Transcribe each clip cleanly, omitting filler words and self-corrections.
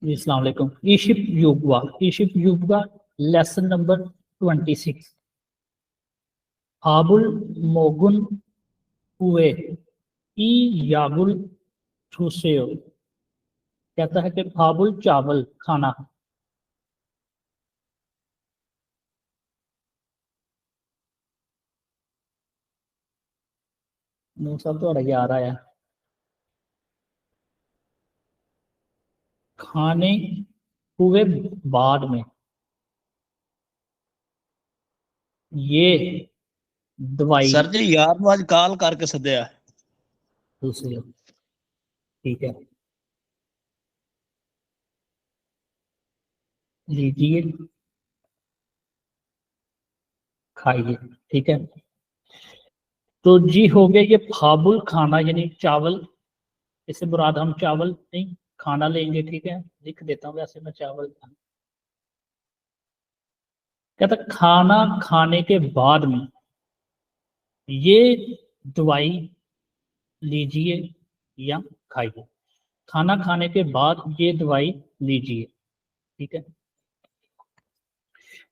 जी, अस्सलाम वालेकुम। ईशिप युगवा lesson number 26। Abul मोगुन हुए ई यागुल छुसेओ, कहता है कि आबुल चावल खाना। सब तो याद आया। खाने हुए बाद में ये दवाई सर जी यार ਨੂੰ ਅੱਜ ਕਾਲ ਕਰਕੇ ਸੱਦਿਆ। दूसरी। ठीक है, लीजिए खाइए। ठीक है, तो जी हो गया ये फाबुल खाना यानी चावल। इससे मुराद हम चावल नहीं खाना लेंगे। ठीक है, लिख देता हूँ वैसे मैं चावल। कहता खाना खाने के बाद में ये दवाई लीजिए या खाइए। खाना खाने के बाद ये दवाई लीजिए। ठीक है,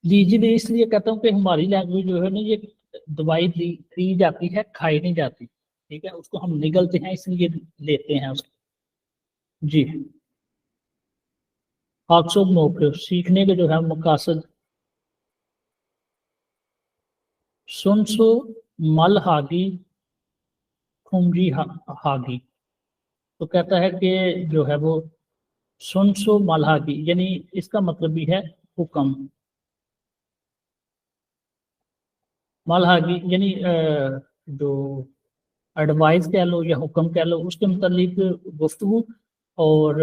लीजिए मैं इसलिए कहता हूँ कि हमारी लैंग्वेज जो है ना, ये दवाई दी जाती है, खाई नहीं जाती। ठीक है, उसको हम निगलते हैं इसलिए लेते हैं उसको। जी, मकसद मौके सीखने के जो है मकासद। सुनसो मल हागी खुमजी हागी। तो कहता है कि जो है वो सुनसो मल हागी यानी इसका मतलब भी है हुक्म। मल हागी यानी जो एडवाइस कह लो या हुक्म कह लो, उसके मुतालिक गुफ्तगू। और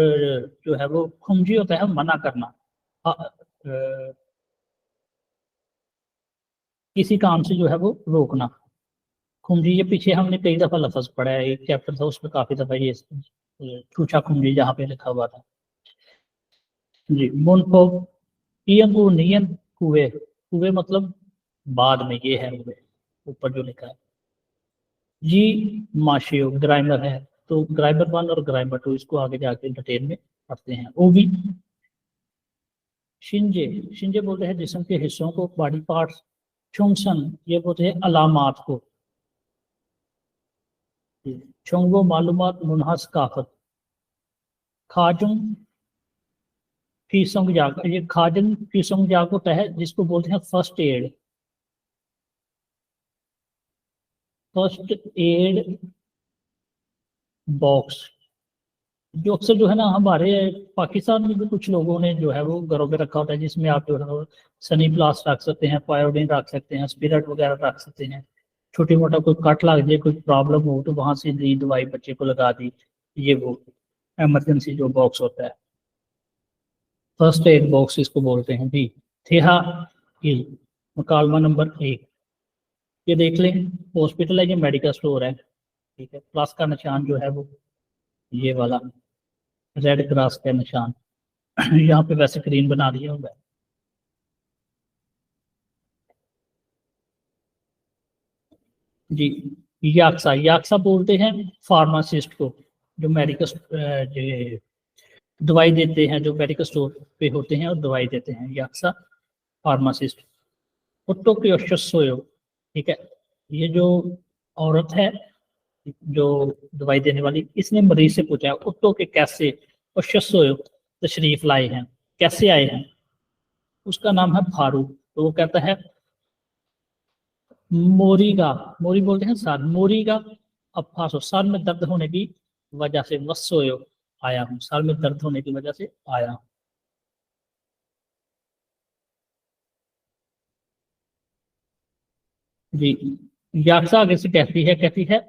जो है वो खुमजी होता है मना करना। किसी काम से जो है वो रोकना। खुमजी ये पीछे हमने कई दफा लफ्ज पढ़ा है, एक चैप्टर था उसमें काफी दफा ये छूछा खुमजी जहाँ पे लिखा हुआ था। जी, मुनफो इयंगू नियन कुए। कुए मतलब बाद में, ये है हुए ऊपर जो लिखा है। जी, माशियो ग्रामर है, तो ग्रामर 1 और ग्रामर 2 इसको आगे जाके डिटेल में पढ़ते हैं। वो भी शिंजे। शिंजे बोलते हैं जिस्म के हिस्सों को, बॉडी पार्ट्स। चुंगसन ये बोलते हैं अलामात को। चुंगो मालूमात मुनहस काफत। खाजुन फीसंग जाग, ये खाजन फीसंग जाग होता है जिसको बोलते हैं first aid. First aid box जो अक्सर जो है ना हमारे पाकिस्तान में भी कुछ लोगों ने जो है वो घरों पे रखा होता है, जिसमें आप जो है वो सनी प्लास रख सकते हैं, पायोडीन रख सकते हैं, स्पिरिट वगैरह रख सकते हैं। छोटी मोटा कोई कट लग जाए, कोई प्रॉब्लम हो तो वहां से ली दवाई बच्चे को लगा दी। ये वो इमरजेंसी जो बॉक्स होता है, फर्स्ट एड बॉक्स इसको बोलते हैं जी। थेहा हिल मुकालमा नंबर 1। ये देख लें, हॉस्पिटल है, ये मेडिकल स्टोर है। ठीक है, प्लस का निशान जो है वो ये वाला रेड क्रॉस का निशान यहाँ पे वैसे ग्रीन बना दिया हुआ है। जी, याक्सा याक्सा बोलते हैं फार्मासिस्ट को, जो मेडिकल जो दवाई देते हैं, जो मेडिकल स्टोर पे होते हैं और दवाई देते हैं, याक्सा फार्मासिस्ट। कुत्तों की अशस्सोयो। ठीक है, ये जो औरत है जो दवाई देने वाली, इसने मरीज से पूछा कुत्तों के कैसे अशस्सोयो तशरीफ लाए हैं, कैसे आए हैं। उसका नाम है फारूक। तो वो कहता है मोरीगा, मोरी बोलते हैं सर, मोरीगा अफासो, सर में दर्द होने की वजह से, वसोयो आया हूँ, सर में दर्द होने की वजह से आया हूँ। जी, यात्रा आगे से कहती है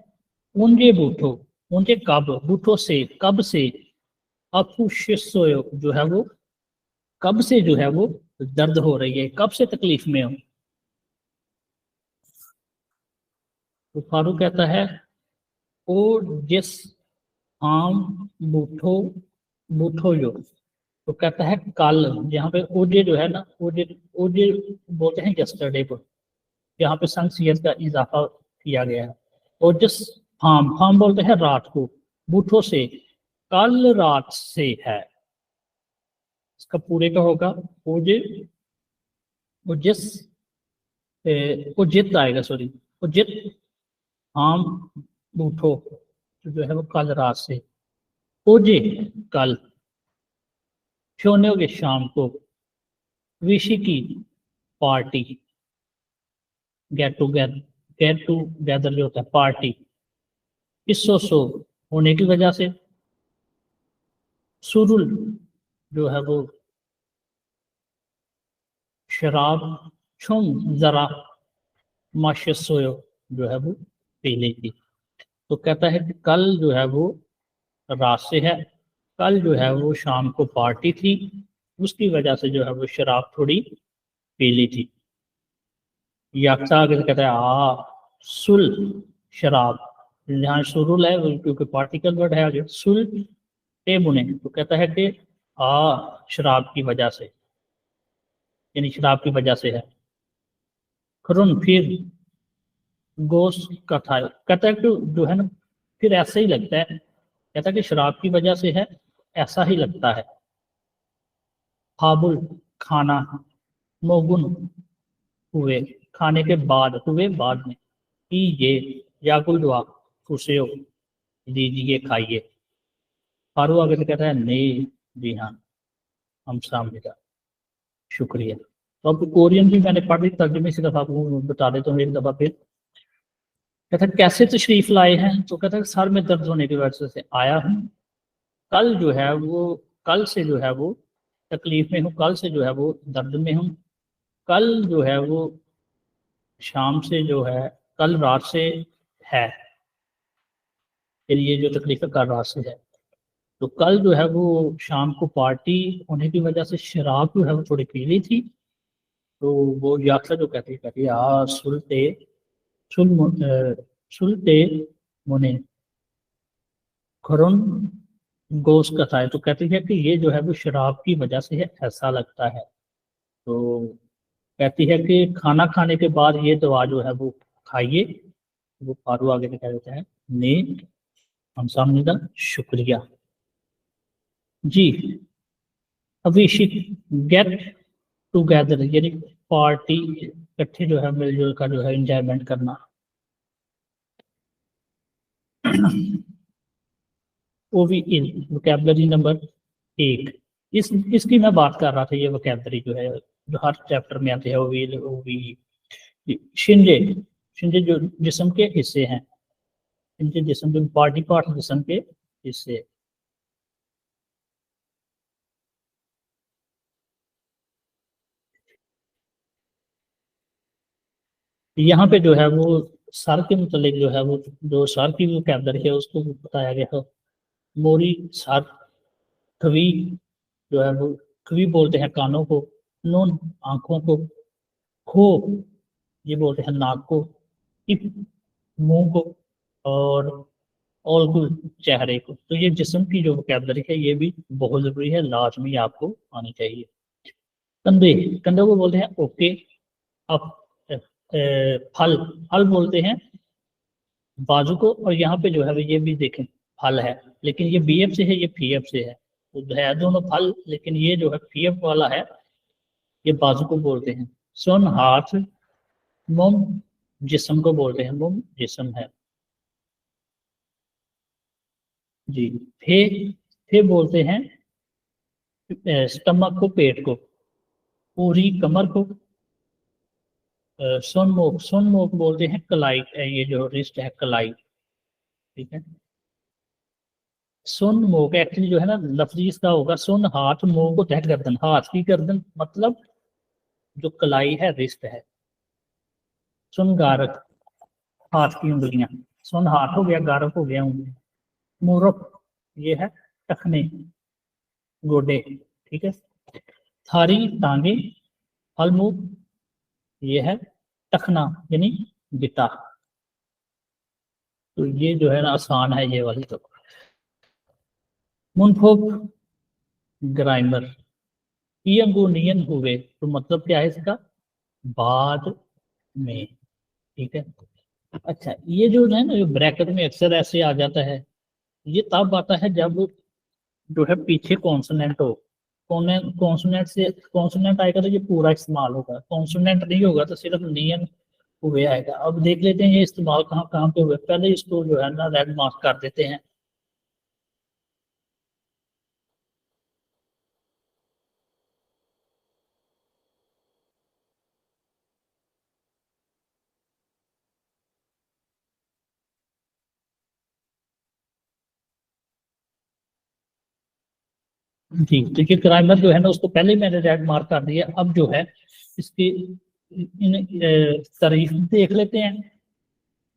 ऊंजे बूठो, ऊंजे कब, बूठो से, कब से। अफुशोयो जो है वो कब से जो है वो दर्द हो रही है, कब से तकलीफ में हो। तो फारूक कहता है ओ जिस आम बूठो बूठो यो। तो कहता है कल, यहाँ पे ओजे जो है ना, ओजे ओजे बोलते हैं यस्टरडे को, यहाँ पे संक्सियत का इजाफा किया गया है। ओजस फार्म, फार्म बोलते हैं रात को, बूठो से, कल रात से है। इसका पूरे का होगा ओजे ओजिस उजित आएगा, सॉरी उजित आम बूठो, जो है वो कल रात से। ओजे कल, सोने के शाम को, विशी की पार्टी, गेट टूगेदर जो होता है पार्टी, इसो सो होने की वजह से, सुरुल जो है वो शराब, छुम जरा माशोयो जो है वो पी ली थी। तो कहता है कि कल जो है वो रात से है, कल जो है वो शाम को पार्टी थी, उसकी वजह से जो है वो शराब थोड़ी पी ली थी। याक्सा आगे से कहता है आ सुल शराब, जहाँ सुरुल है वो क्योंकि पार्टिकल वर्ड है आगे, सुल टे बुने, तो कहता है कि आ शराब की वजह से, यानी शराब की वजह से है। खरुन फिर गोश्त का था, कहता है कि जो है ना फिर ऐसे ही लगता है, कहता है कि शराब की वजह से है, ऐसा ही लगता है। हाबुल खाना, मोगुन हुए खाने के बाद, हुए बाद में, कि ये याकुल दुआ खुशे हो दीजिए खाइए। फारू आगे से कहता है नहीं, जी हाँ हम सामने का शुक्रिया। तो अब कोरियन भी मैंने पढ़ ली, तर्जुमे से दफा आपको बता देता हूँ एक दफा फिर। कहता है कैसे तशरीफ लाए हैं, तो कहता है सर में दर्द होने की वजह से आया हूँ, कल जो है वो, कल से जो है वो तकलीफ में हूँ, कल से जो है वो दर्द में हूँ, कल जो है वो शाम से जो है, कल रात से है, फिर ये जो तकलीफ है कल रात से है। तो कल जो है वो शाम को पार्टी होने की वजह से शराब जो है वो थोड़ी पी ली थी। तो वो यात्रा जो कहती है आ सुलते सुलते मुने खरुन गोश्त का था, तो कहती है कि ये जो है वो शराब की वजह से है, ऐसा लगता है। तो कहती है कि खाना खाने के बाद ये दवा जो है वो खाइए। वो फारू आगे से कह देता है ने हम सामने का शुक्रिया जी। अभी गेट टूगेदर यानी पार्टी, इकट्ठे जो है मिलजुल कर जो है एंजॉयमेंट करना। ओवी इन वोकैबलरी नंबर 1, इसकी मैं बात कर रहा था, ये वोकैबलरी जो है जो हर चैप्टर में आते हैं। ओवी ओवी शिंजे, शिंजे जो जिस्म के हिस्से हैं, शिंजे जिस्म जो बॉडी पार्ट जिस्म के हिस्से। यहाँ पे जो है वो सर के मुतालिक जो है वो, जो सर की वोकैबलरी है उसको बताया गया है। मोरी सर, कवि जो है वो, कवि बोलते हैं कानों को, नून आंखों को, खो ये बोलते हैं नाक को, इप मुंह को, और ऑलगुल चेहरे को। तो ये जिस्म की जो वोकैबलरी है ये भी बहुत जरूरी है, लाजमी आपको आनी चाहिए। कंधे, कंधे को बोलते हैं ओके। अब फल, फल बोलते हैं बाजू को, और यहाँ पे जो है ये भी देखें फल है, लेकिन ये बीएफ से है, ये पीएफ से है, तो है दोनों फल, लेकिन ये जो है पीएफ वाला है, ये बाजू को बोलते हैं। सुन हाथ, मुम जिस्म को बोलते हैं, मुम जिस्म है जी। फे, फे बोलते हैं स्टमक को, पेट को। पूरी कमर को। सोनमुख, सोनमुख बोलते हैं कलाई, ये जो रिस्ट है कलाई, ठीक है। सुन मुंह का एक्चुअली जो है ना लफ्जी इसका होगा सुन हाथ, मुंह को तहत गर्दन, हाथ की गर्दन मतलब जो कलाई है रिस्ट है। सुन गारक, हाथ की उंगलियां, सुन हाथ हो गया, गारक हो गया उंगली। मूरख ये है टखने, गोडे, ठीक है। थारी टांगे, हलमुख ये है टखना यानी गिटा। तो ये जो है ना आसान है ये वाली। तो मुनफोक ग्राइमर, नियन हुए, तो मतलब क्या है इसका, बाद में, ठीक है। अच्छा ये जो है ना जो ब्रैकेट में अक्सर ऐसे आ जाता है, ये तब आता है जब जो है पीछे कॉन्सोनेंट हो, कॉन्सोनेंट से कॉन्सोनेंट आएगा तो ये पूरा इस्तेमाल होगा, कॉन्सोनेंट नहीं होगा तो सिर्फ नियन हुए आएगा। अब देख लेते हैं ये इस्तेमाल कहाँ कहाँ पे हुए, पहले इसको जो है ना रेड मार्क कर देते हैं। जी, तो ये ग्रामर जो है ना उसको पहले मैंने रेड मार्क कर दिया। अब जो है इसकी इन तारीफ देख लेते हैं,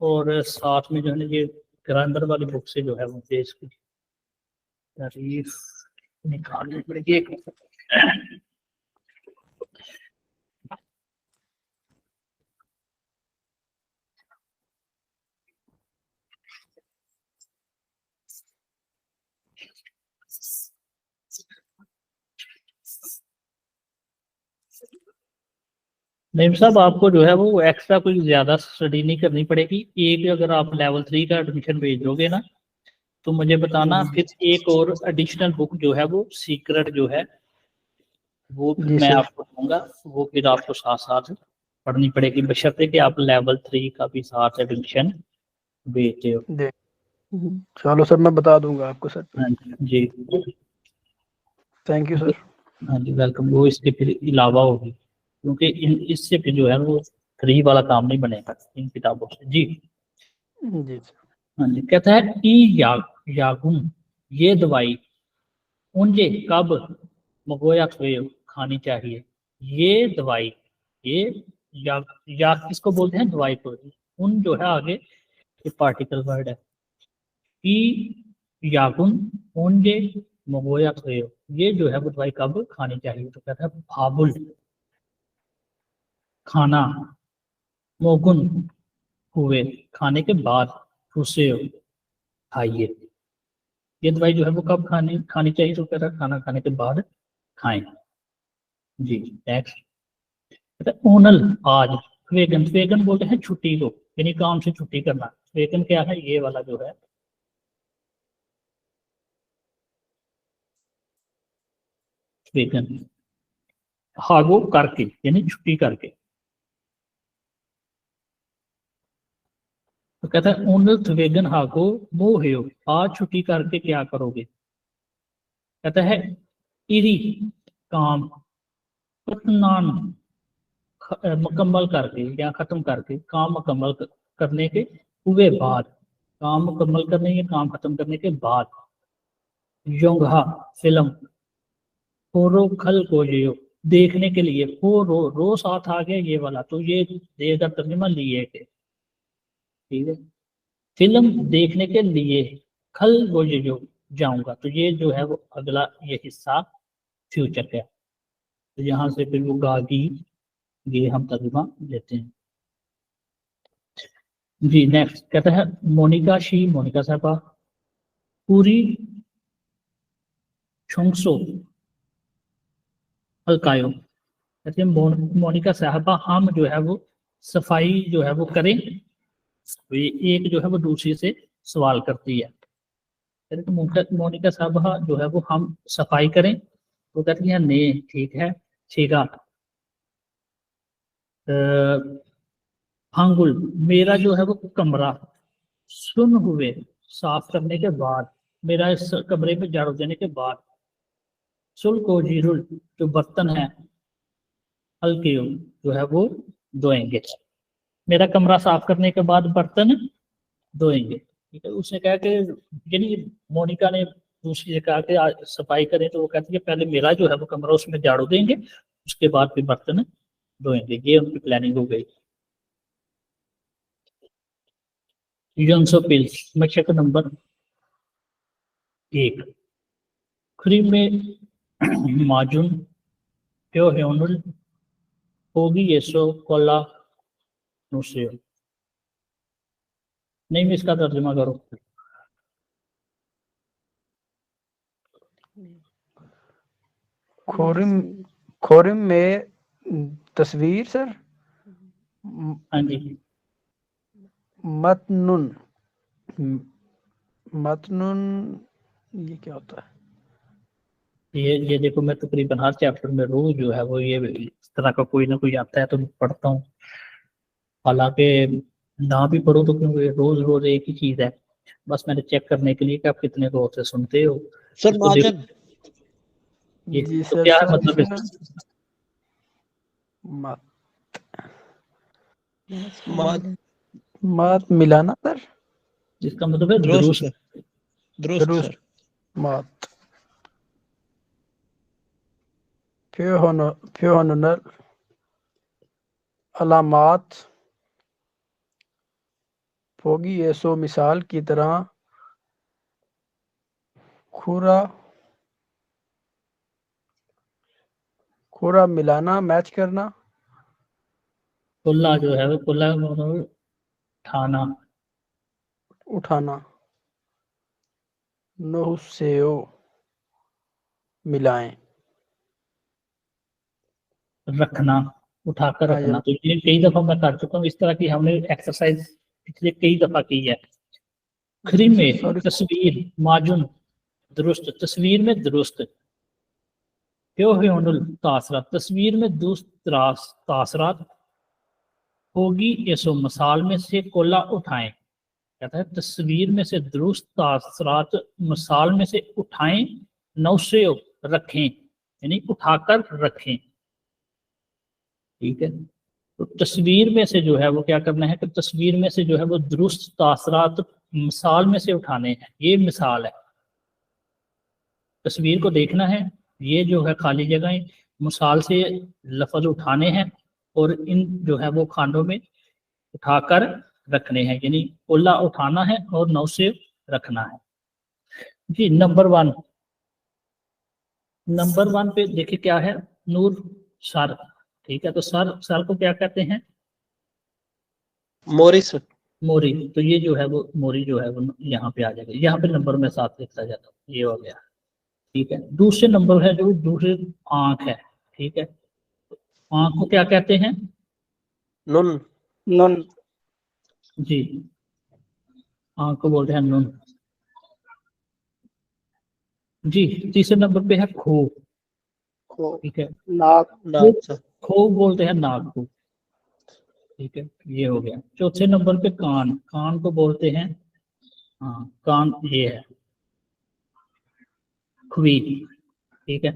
और साथ में जो है ना ये ग्रामर वाली बुक से जो है मुझे इसकी तारीफ निकालनी पड़ेगी एक मिनट। नहीं साहब, आपको जो है वो एक्स्ट्रा कोई ज्यादा स्टडी नहीं करनी पड़ेगी। एक अगर आप लेवल 3 का एडमिशन भेज दोगे ना तो मुझे बताना, फिर एक और एडिशनल बुक जो है वो सीक्रेट जो है वो फिर जी मैं सर। आपको दूंगा, वो फिर आपको साथ साथ पढ़नी पड़ेगी, बशर्ते कि आप लेवल 3 का भी साथ एडमिशन भेजते हो। दे चलो सर, मैं बता दूंगा आपको सर। हाँ जी, थैंक यू सर। हाँ जी वेलकम। वो इसके फिर अलावा होगी, क्योंकि इससे फिर जो है वो फ्री वाला काम नहीं बनेगा इन किताबों से। जी जी सर। हाँ जी, कहता है कि यागुन ये दवाई उनजे कब मगोया हुए खानी चाहिए। ये दवाई, ये या किसको बोलते हैं, दवाई को। उन जो है आगे ये पार्टिकल वर्ड है कि यागुन उनजे मगोया हुए, ये जो है वो दवाई कब खानी चाहिए। तो कहता है फाबुल खाना, मोगुन हुए खाने के बाद, उसे खाइए। ये दवाई जो है वो कब खानी खानी चाहिए। तो कहता है खाना खाने के बाद खाएं। जी नेक्स्ट, कहता है ओनल आज वेगन, वेगन बोलते हैं छुट्टी को, यानी काम से छुट्टी करना। वेगन क्या है, ये वाला जो है वेगन, हागो करके यानी छुट्टी करके। तो कहता है ओनल वेगन हागो मोहियो, आज छुट्टी करके क्या करोगे। कहता है इरी काम पतनान मुकम्मल करके या खत्म करके, काम मुकम्मल करने के हुए बाद, काम मुकम्मल करने या काम खत्म करने के बाद, योंगहा फिल्म, फोरो खल को यो देखने के लिए, रो साथ आ गया ये वाला, तो ये देगा तर्जुमा लिए के। ठीक है, फिल्म देखने के लिए, खल वो ये जो जाऊंगा, तो ये जो है वो अगला ये हिस्सा फ्यूचर का है। तो यहाँ से फिर वो गागी ये हम तर्जुमा लेते हैं। जी नेक्स्ट, कहता है मोनिका शी, मोनिका साहबा पूरी छोंगसो हल्कायो, कहते हैं मोनिका साहबा हम जो है वो सफाई जो है वो करें। तो ये एक जो है वो दूसरी से सवाल करती है। कहते हैं तो मोनिका साहबा जो है वो हम सफाई करें, तो कहती है ने ठीक है, ठीक है। हांगुल मेरा जो है वो कमरा सुन हुए साफ करने के बाद, मेरा इस कमरे में झाड़ू देने के बाद, सुल को जीरुल जो बर्तन है, हल्के जो है वो धोएंगे। मेरा कमरा साफ करने के बाद बर्तन धोएंगे। ठीक है, उसने कहा कि यानी मोनिका ने दूसरी से कहा कि सफाई करें, तो वो कहती है पहले मेरा जो है वो कमरा उसमें झाड़ू देंगे, उसके बाद फिर बर्तन धोएंगे। ये उनकी प्लानिंग हो गई। यूंसो पिल्स मशक नंबर 1, क्रीम में माजुन प्यो हेनुल होगी येसो कोला नुसियो। नहीं मैं इसका तर्जुमा करो। खोरिम, खोरिम में तस्वीर सर। हाँ जी, मतनुन, मतनुन ये क्या होता है। ये देखो, मैं तकरीबन हर चैप्टर में रोज जो है वो ये इस तरह का कोई ना कोई आता है तो मैं पढ़ता हूँ। हालांकि ना भी पढ़ो तो क्योंकि रोज रोज एक ही चीज है, बस मैंने चेक करने के लिए कि आप कितने रोज से सुनते हो। सर इसको देखो, महाजन ये जी तो सर, क्या है सॉरी मतलब सर। मत महा- मत मिलाना सर। इसका मतलब है दुरुस्त दुरुस्त। सर, दुरुस्त दुरुस्त। सर। मत फ्योनल अलामात फोगी ऐसो मिसाल की तरह खुरा खुरा मिलाना, मैच करना। कुल्ला जो है वो कुल्ला मतलब ठाना। उठाना। नहुसेओ मिलाएं। रखना, उठाकर हाँ रखना। तो ये कई दफा मैं कर चुका हूँ, इस तरह की हमने एक्सरसाइज पिछले कई दफा की है। खरी जी सर, में सॉरी। तस्वीर माजुन दुरुस्त, तस्वीर में दुरुस्त। क्यों है तासरात, तस्वीर में दुरुस्त तासरात होगी ये सो मिसाल में से कोला उठाएं। कहता है तस्वीर में से दुरुस्त तासरात मिसाल में से उठाएं, नौसे रखें, यानी उठाकर रखें। ठीक है, तो तस्वीर में से जो है वो क्या करना है कि तस्वीर में से जो है वो दुरुस्त तासरात मिसाल में से उठाने हैं। ये मिसाल है, तस्वीर को देखना है, ये जो है खाली जगह मिसाल से लफ्ज उठाने हैं और इन जो है वो खानों में उठाकर रखने हैं, यानी उल्ला उठाना है और नौ से रखना है। जी नंबर वन पे देखिए क्या है, नूर सर। ठीक है, तो सर सर को क्या कहते हैं, मोरी सर। मोरी। तो ये जो है वो मोरी जो है वो यहाँ पे आ जाएगा, यहाँ पे नंबर में साथ लिखा जाता है, ये हो गया। ठीक है, दूसरे नंबर है जो दूसरे आंख है। ठीक है, आंख को क्या कहते हैं, नुन। नन। जी आंख को बोलते हैं नून। जी तीसरे नंबर पे है खो। खो। ठीक है, नाक। खो, नाक सर। खो बोलते हैं नाक को। ठीक है, ये हो गया। चौथे नंबर पे कान, कान को बोलते हैं, हाँ कान ये है खुवी। ठीक है,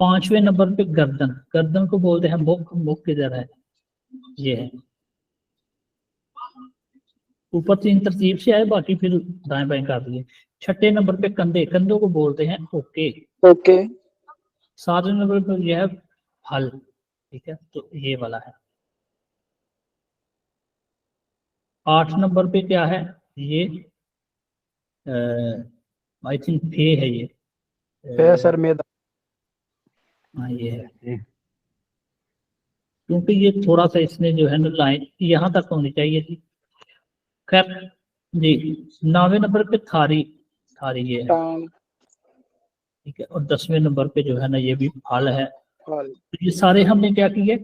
पांचवें नंबर पे गर्दन, गर्दन को बोलते हैं मुख, मुख किधर है, ये है। ऊपर तीन तरतीब से आए, बाकी फिर दाएं बाएं कर दिए। छठे नंबर पे कंधे, कंधों को बोलते हैं ओके। ओके। सातवें नंबर पर यह है हल। ठीक है, तो ये वाला है। आठ नंबर पे क्या है, ये आई थिंक फे है ये। है सर मैदान। हाँ ये है, क्योंकि ये थोड़ा सा इसने जो है ना लाइन यहाँ तक होनी चाहिए थी। खैर जी, 9वें नंबर पे थारी, थारी ये है। टांग। ठीक है, और 10वें नंबर पे जो है ना ये भी फल है। फल। तो ये सारे हमने क्या किए,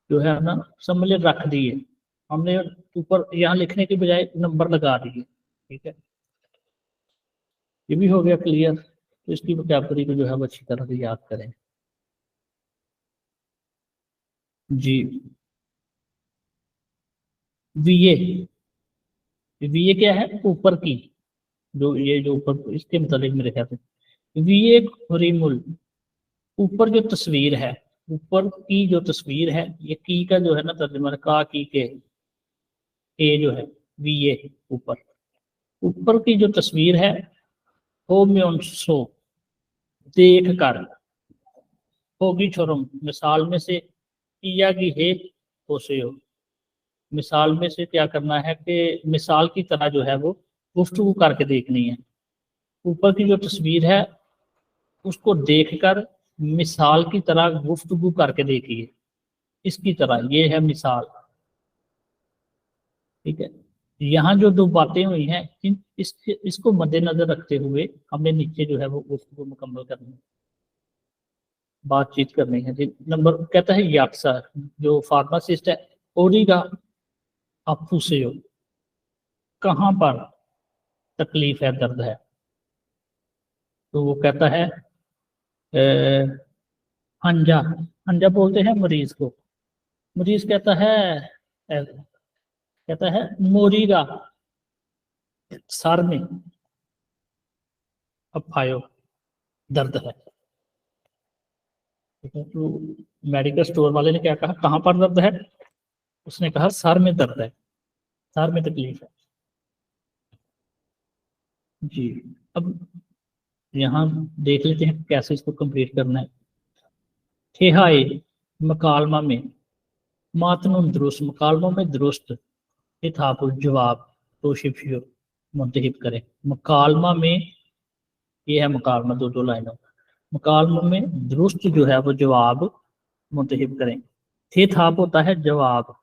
जो है ना समझ ले रख दिए हमने, ऊपर यहाँ लिखने के बजाय नंबर लगा दिए। ठीक है, ये भी हो गया क्लियर। तो इसकी वोकैबुलरी को जो है वो अच्छी तरह से याद करें। जी वीए, वीए क्या है, ऊपर की, जो ये जो ऊपर इसके मतलब मेरे ख्याल से वीए हुरीमुल, ऊपर जो तस्वीर है, ऊपर की जो तस्वीर है, ये की का जो है ना तर्जुमा का की के ए जो है वीए ऊपर, ऊपर की जो तस्वीर है होम्योन्सो देख कर, होगी छोरम मिसाल में से, किया की है होसेयो, मिसाल में से क्या करना है कि मिसाल की तरह जो है वो गुफ्तगू करके देखनी है। ऊपर की जो तस्वीर है उसको देखकर मिसाल की तरह गुफ्तगू करके देखिए, इसकी तरह, ये है मिसाल। ठीक है, यहाँ जो दो बातें हुई हैं इसको मद्देनजर रखते हुए हमने नीचे जो है वो गुफ्तगू मुकम्मल करनी है, बातचीत करनी है। जी नंबर कहता है याक्सा, जो फार्मासिस्ट है, ओरिगा अफूसे, कहाँ पर तकलीफ है, दर्द है। तो वो कहता है हंजा, हंजा बोलते हैं मरीज को। मरीज कहता है मोरीगा, सर में अब फायो दर्द है। ठीक है, तो मेडिकल स्टोर वाले ने क्या कहा, कहाँ पर दर्द है? उसने कहा सर में दर्द है, सर में तकलीफ है। जी, अब यहाँ देख लेते हैं कैसे इसको कंप्लीट करना है। ठेहाए मकालमा में, मातनुन दुरुस्त, मकालमा में दुरुस्त, इथापुल जवाब, तोशिफियो मुंतहिब करें। मकालमा में, ये है मकालमा दो दो लाइनों, मकालमा में दुरुस्त जो है वो जवाब मुंतहिब करें। थिथाप होता है जवाब,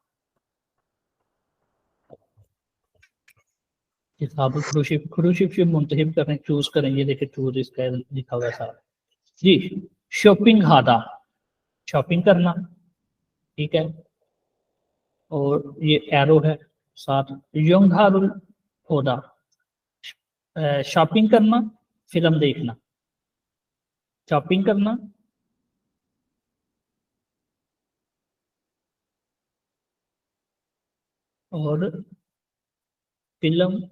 किताब खुरूशिफ से मुंतहिब करें, चूज करें। ये देखिए चूज इसका लिखा हुआ है सारा। जी, शॉपिंग हादा, शॉपिंग करना, ठीक है। और ये एरो है साथ। योंगहारुल होदा, शॉपिंग करना, फिल्म देखना। शॉपिंग करना, और फिल्म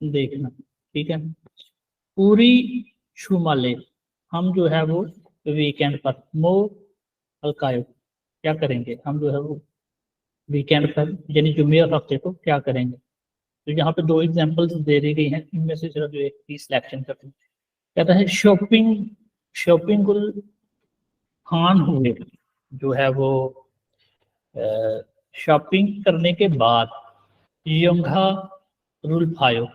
देखना, ठीक है। पूरी शुमाले, हम जो है वो वीकेंड पर, मो अलकायो, क्या करेंगे हम जो है वो वीकेंड पर यानी जुम्मे और हफ्ते को क्या करेंगे। तो यहाँ पे दो एग्जांपल्स दे दी गई हैं, इनमें से सिर्फ जो एक की सिलेक्शन करते हैं। कहता है शॉपिंग, शॉपिंग गुल खान हुए, जो है वो शॉपिंग करने के बाद, योंघा रुल फायो,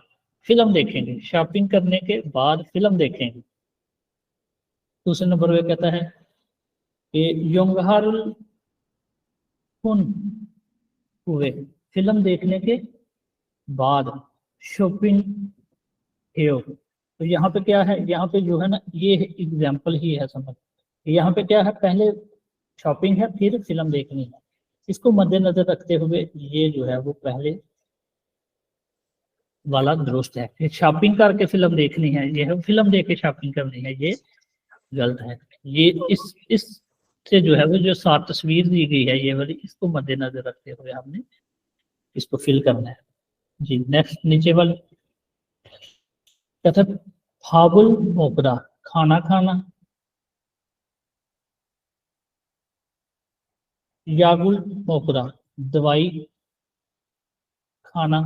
फिल्म देखेंगे। शॉपिंग करने के बाद फिल्म देखेंगे। दूसरे नंबर पे कहता है कि योंघा रुल खुन हुए, फिल्म देखने के बाद शॉपिंग हेयो। तो यहाँ पे क्या है, यहाँ पे जो है ना ये एग्जाम्पल ही है, समझ। यहाँ पे क्या है, पहले शॉपिंग है फिर फिल्म देखनी है। इसको मद्देनजर रखते हुए ये जो है वो पहले वाला दुरुस्त है। फिर शॉपिंग करके फिल्म देखनी है, ये है फिल्म देख के शॉपिंग करनी है, ये गलत है। ये इस से जो है वो जो सात तस्वीर दी गई है ये वाली, इसको मद्देनजर रखते हुए हमने इसको फिल करना है। जी, नेक्स्ट नीचे वाले कहता है फाबुल मोकरा, खाना खाना। यागुल मोकरा, दवाई खाना।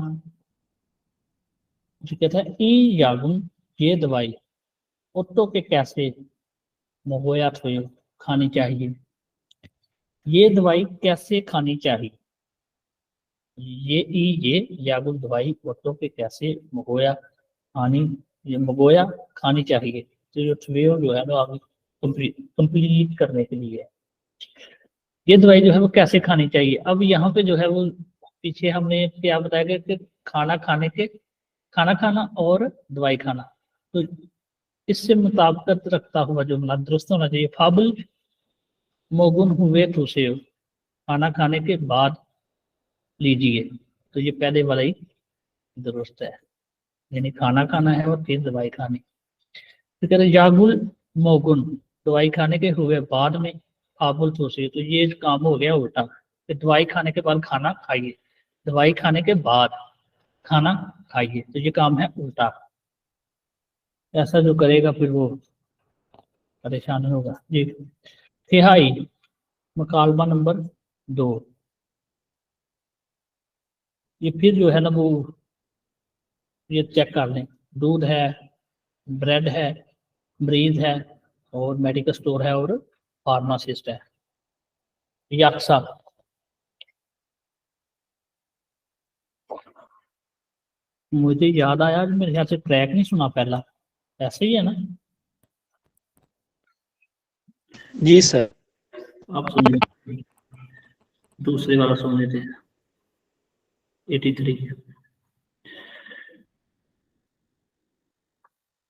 जो कहता है ई यागुन, ये दवाई, ओटो के कैसे मोगोया थोयो, खानी चाहिए। ये दवाई कैसे खानी चाहिए। ये यागुन दवाई ओटो के कैसे मोगोया खानी, ये मोगोया खानी चाहिए। तो जो थ्वेयो जो है ना आगे कंप्लीट करने के लिए, ये दवाई जो है वो कैसे खानी चाहिए। अब यहाँ पे जो है वो पीछे हमने क्या बताया गया कि खाना खाने के, खाना खाना और दवाई खाना, तो इससे मुताबिकत रखता हुआ जुमला दुरुस्त होना चाहिए। फाबुल मोगुन हुए तुसे, खाना खाने के बाद लीजिए। तो ये पहले वाला ही दुरुस्त है, यानी खाना खाना है और फिर दवाई खानी। तो कहते यागुल मोगुन, दवाई खाने के हुए बाद में फाबुल तुसे, तो ये काम हो गया उल्टा कि दवाई खाने के बाद खाना खाइए, दवाई खाने के बाद खाना खाइए, तो ये काम है उल्टा। ऐसा जो करेगा फिर वो परेशान होगा। जी, तिहाई मुकालमा नंबर 2, ये फिर जो है ना वो ये चेक कर लें। दूध है, ब्रेड है, मरीज है, और मेडिकल स्टोर है, और फार्मासिस्ट है। याक्सा, मुझे याद आया आज मेरे ख्याल से ट्रैक नहीं सुना पहला, ऐसे ही है ना। जी सर। आप सुन लें, दूसरे वाला सुन लेते हैं। 83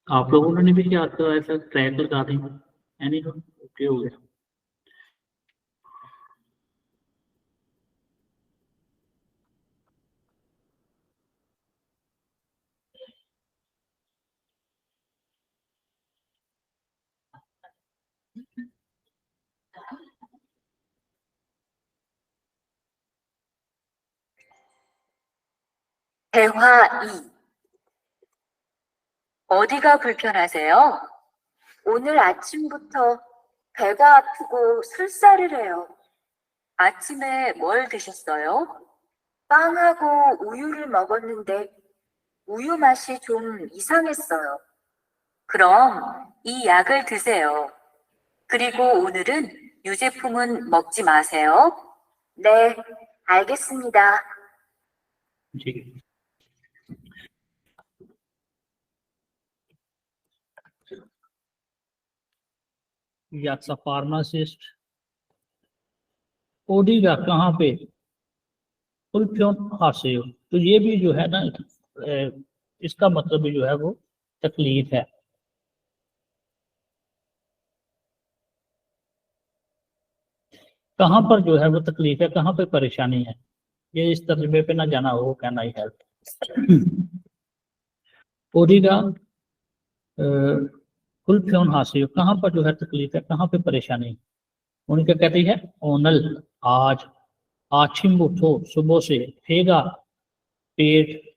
आप लोगों ने भी याद करवाया था, ट्रैक लगा दें। एनी ओके हो गया। 대화 2. 어디가 불편하세요? 오늘 아침부터 배가 아프고 설사를 해요. 아침에 뭘 드셨어요? 빵하고 우유를 먹었는데 우유 맛이 좀 이상했어요. 그럼 이 약을 드세요. 그리고 오늘은 유제품은 먹지 마세요. 네, 알겠습니다. जी यात्रा फार्मासिस्ट ओडिगा कहाँ पे उल्फियोन हासिल। तो ये भी जो है ना इसका मतलब भी जो है वो तकलीफ है। कहाँ पर जो है वो तकलीफ है, कहाँ पे परेशानी है, ये इस तर्जुमे पे ना जाना हो कहना ही है। ओडिगा उल्फियोन हासिल, कहाँ पर जो है तकलीफ है, कहाँ पे परेशानी है। उनका कहती है ओनल आज, आछिम्बुठो सुबह से, फेगा पेट,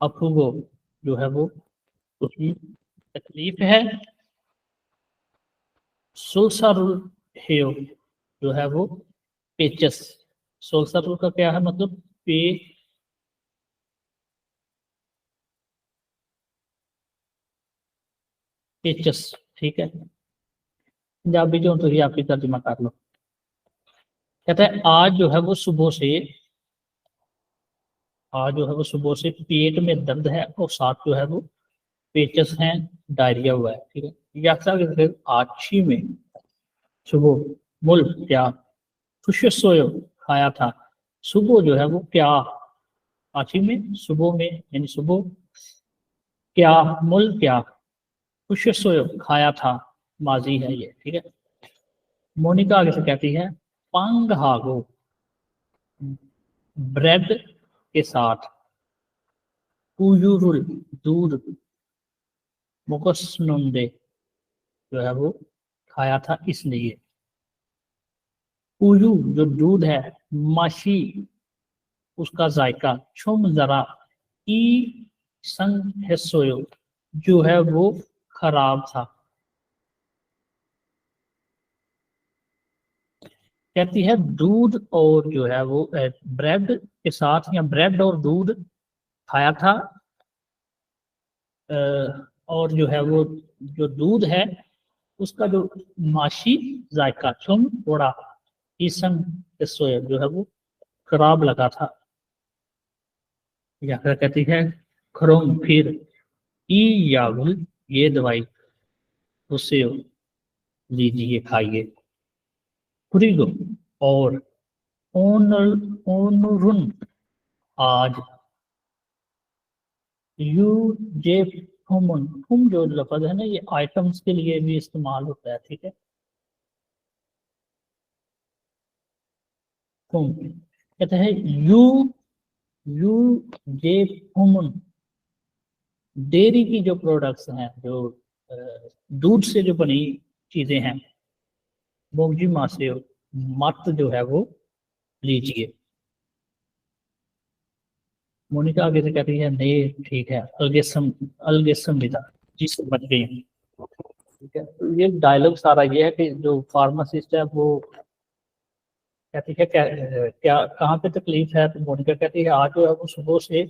अफुगो जो है वो उसमें तकलीफ है। सोलसारुल हेयो जो है वो पेचस। सोलसारुल का क्या है मतलब पेचस, ठीक है। पंजाबी जो तो ही आपकी तर्जुमा कर लो। कहता है आज जो है वो सुबह से, आज जो है वो सुबह से पेट में दर्द है और साथ जो है वो पेचस है, डायरिया हुआ है, ठीक है। यात्रा के आछी में सुबह मुल क्या खुश सोयो खाया था। सुबह जो है वो क्या, आछी में सुबह में यानी सुबह, क्या मुल क्या खुश सोयो खाया था, माजी है ये, ठीक है। मोनिका आगे से कहती है पंग हागो ब्रेड के साथ, कुयूरुल दूध, मुकसनुंदे जो है वो खाया था इसलिए। कुयू जो दूध है, माशी उसका जायका, छुम जरा, ई संग हेसोयो जो है वो खराब था। कहती है दूध और जो है वो ब्रेड के साथ, या ब्रेड और दूध खाया था, और जो है वो जो दूध है उसका जो माशी जायका, छुम थोड़ा, ईसन सोया जो है वो खराब लगा था। या फिर कहती है खरोम फिर ई यागुल ये दवाई उससे लीजिए खाइए। कुरिगो और ओनर ओनरुन आज, यू जे फुमन, फुम जो लफ्ज है ना ये आइटम्स के लिए भी इस्तेमाल होता है, ठीक है। फुम कहते हैं यू जे फुमन, डेयरी की जो प्रोडक्ट्स हैं, जो दूध से जो बनी चीजें हैं, मोगजी माँ से मत जो है वो लीजिए। मोनिका आगे से कहती है नहीं ठीक है, अलगे संविदा जी समझ गई, ठीक है। तो ये डायलॉग सारा ये है कि जो फार्मासिस्ट है वो कहती है क्या कहाँ पे तकलीफ है। तो मोनिका कहती है आज जो है वो सुबह से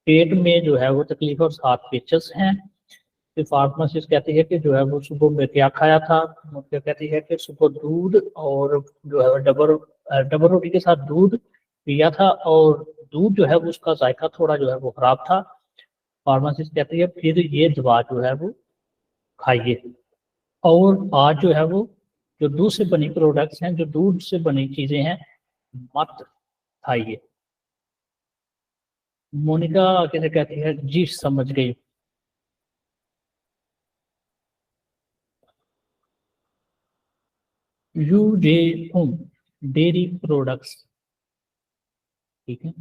पेट में जो है वो तकलीफ और साथ पेचस हैं। फिर फार्मासिस्ट कहती है कि जो है वो सुबह में क्या खाया था। मोनिका कहती है कि सुबह दूध और जो है डबर डबर रोटी के साथ दूध पिया था, और दूध जो है वो उसका जायका थोड़ा जो है वो खराब था। फार्मासिस्ट कहती है फिर ये दवा जो है वो खाइए, और आज जो है वो जो दूध से बनी प्रोडक्ट्स हैं, जो दूध से बनी चीजें हैं, मत खाइए। मोनिका कैसे कहती है जी समझ गई। You J home dairy products, ठीक है।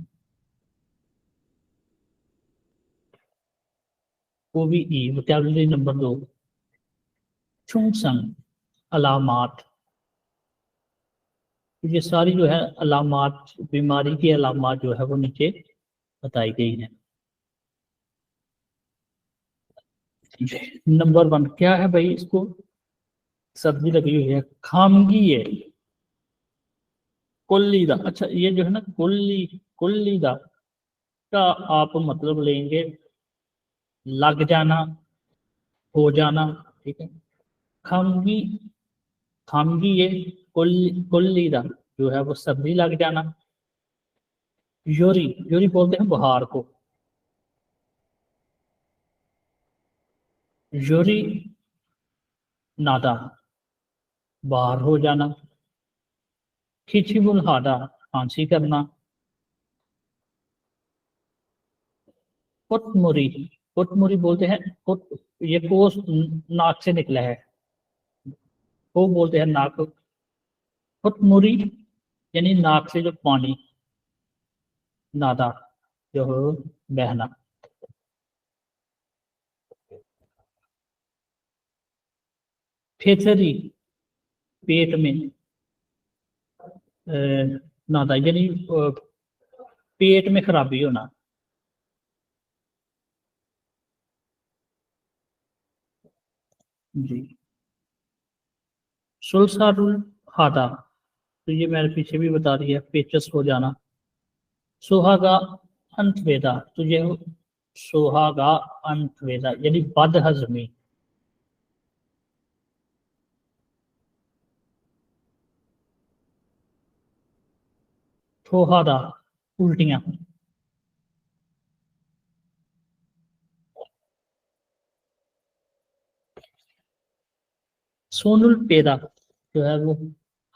वो भी ई वोकैबुलरी नंबर 2 चुंगसंग अलामात, ये सारी जो है अलामात, बीमारी की अलामात जो है वो नीचे बताई गई हैं। नंबर 1 क्या है भाई, इसको सर्दी लगी हुई है, खामगी है, कुल्लीदा। अच्छा ये जो है ना कुल्लीदा का आप मतलब लेंगे लग जाना, हो जाना, ठीक है। खामगी, खामगी ये कुल्लीदा जो है वो सर्दी लग जाना। योरी, योरी बोलते हैं बुखार को, योरी नादा बाहर हो जाना। खिचमुल हादा खांसी करना। कुटमुरी, कुटमुरी बोलते हैं कुट, ये कोस नाक से निकला है, वो बोलते हैं नाक। कुटमुरी यानी नाक से जो पानी, नादा जो हो बहना। फेथरी पेट में नादा यानी पेट में खराबी होना। जी। सुलसारुल हादा, तो ये मैंने पीछे भी बता दिया, पेचस हो जाना। सुहागा अंतवेदा, तो ये सुहागा अंतवेदा यानी बद हजमी। ठोहादा उल्टियां। सोनुल पेदा जो है वो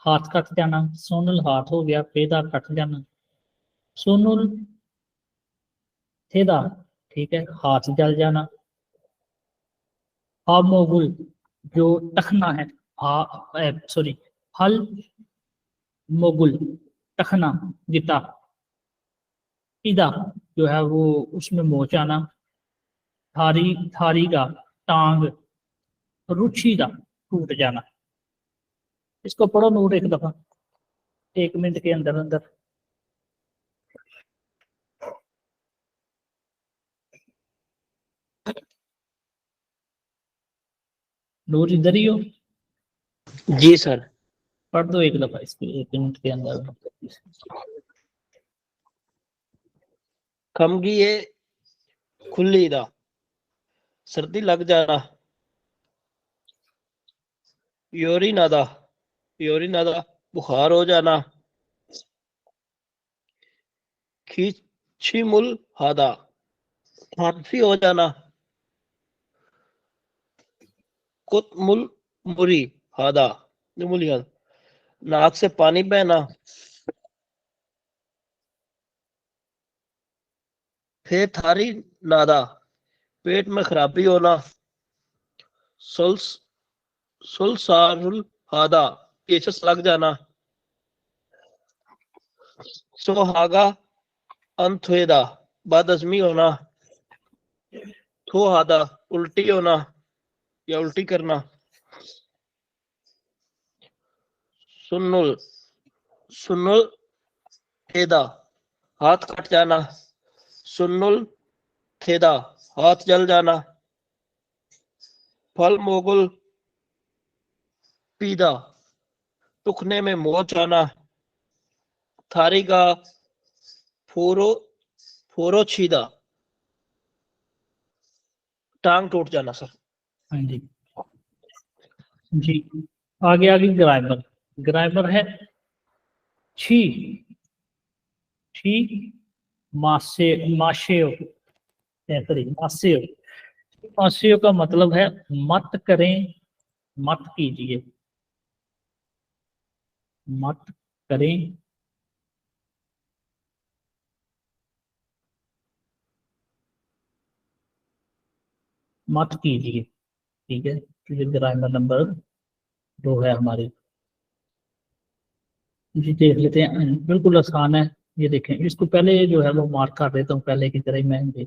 हाथ कट जाना, सोनुल हाथ हो गया, पेदा कट जाना। सोनुल थेदा, ठीक है, हाथ जल जाना। हा मोगुल जो टखना है, हा सॉरी, हल मोगुल टखना, गिटा। इदा जो है वो उसमें मोच आना। थारी, थारी का टांग। रुचि का टूट जाना। इसको पढ़ो नोट एक दफा, 1 मिनट के अंदर अंदर। नूर इधर ही हो, जी सर। पढ़ दो एक दफा इसको 1 मिनट के अंदर। खमगी ये खुली दा सर्दी लग जाना। योरी नादा, योरी नादा बुखार हो जाना। खींची मुल हादा खांसी हो जाना। कुत मुल मुरी हादा मुलिया नाक से पानी बहना। फिर थारी नादा पेट में खराबी होना। सुल्स सुलसारुल हादा पेचस लग जाना। सुहागा अंतवेदा बदहजमी होना। थोहादा उल्टी होना या उल्टी करना। सुन्नुल, सुन्नुल थेदा हाथ कट जाना। सुन्नुल थेदा हाथ जल जाना। फल मोगुल पीदा टुकने में मोच आना। थारी का फोरो फोरो छीदा टांग टूट जाना सर। हाँ जी। जी आगे आगे ग्रामर, ग्रामर है छी, छी मासे, माशेओ, सॉरी मासेओ। मासेओ का मतलब है मत करें, मत कीजिए, मत करें। मत कीजिए, ठीक है। तो ये ग्रामर नंबर 2 है हमारी। जी देख लेते हैं, बिल्कुल आसान है। ये देखें, इसको पहले जो है वो मार्क कर देता हूँ पहले की तरह ही मैं।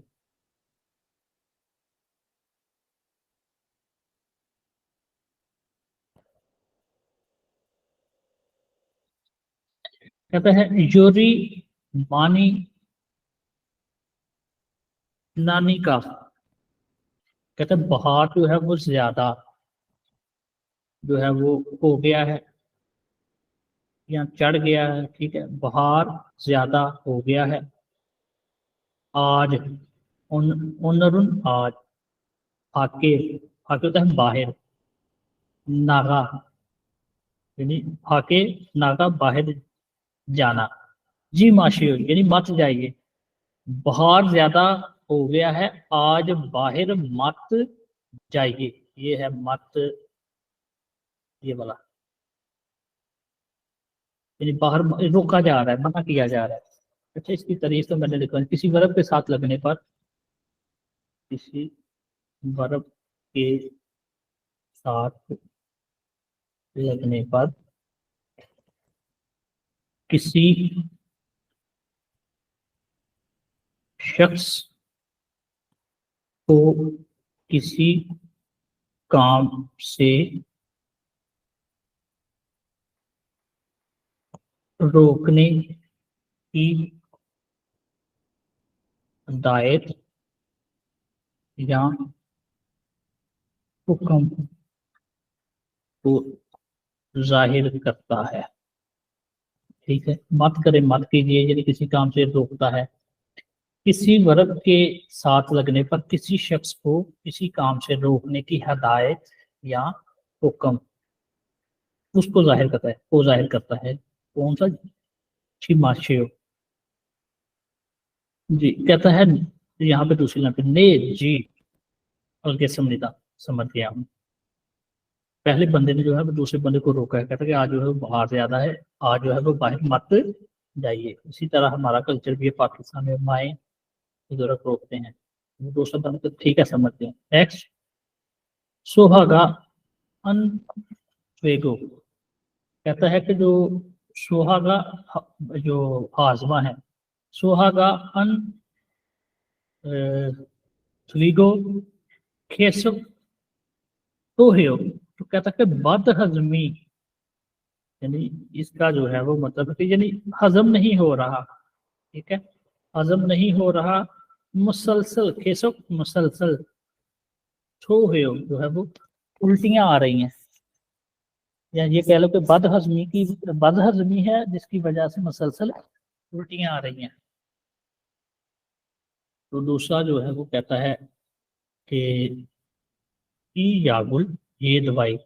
कहता है योरी मानी नानी का, कहता है बहार जो है वो ज्यादा जो है वो हो गया है या चढ़ गया है, ठीक है, बहार ज्यादा हो गया है। आज उनरुन आज, आके आके होता है बाहर, नागा यानी आके, नागा बाहर जाना। जी माशियो यानी मत जाइए, बाहर ज्यादा हो गया है, आज बाहर मत जाइए। ये है मत, ये वाला यानी बाहर रोका जा रहा है, मना किया जा रहा है। अच्छा, इसकी तारीफ तो मैंने लिखा, किसी वर्ब के साथ लगने पर, किसी वर्ब के साथ लगने पर, किसी शख्स को किसी काम से रोकने की हिदायत या हुक्म को जाहिर करता है। ठीक है, मत करे मत कीजिए यानी किसी काम से रोकता है। किसी वर्ब के साथ लगने पर किसी शख्स को किसी काम से रोकने की हिदायत या हुक्म उसको जाहिर करता है, वो जाहिर करता है। कौन सा? छिमाशेव जी। कहता है यहाँ पे दूसरी लाइन पे ने जी अलगे समझता, समझ गया हूँ। पहले बंदे ने जो है वो दूसरे बंदे को रोका है, कहता है कि आज जो है वो बाहर ज्यादा है, आज जो है वो बाहर मत जाइए। इसी तरह हमारा कल्चर भी है, पाकिस्तान में माएँ बुजुर्ग रोकते हैं, वो दूसरा बंदा तो ठीक है समझते हैं। नेक्स्ट, सुहागा अनवेगो, कहता है कि जो सुहागा जो हाजमा है, सुहागा अन स्वीगो खेसव तो है, तो कहता है कि बद हजमी यानी इसका जो है वो मतलब है कि यानी हजम नहीं हो रहा। ठीक है, हजम नहीं हो रहा, मुसलसल खेसव मुसलसल, छो है जो है वो उल्टियां आ रही हैं, या ये कह लो कि बद हजमी की, बद हजमी है जिसकी वजह से मुसलसल उल्टियां आ रही हैं। तो दूसरा जो है वो कहता है कि ई यागुल ये दवाई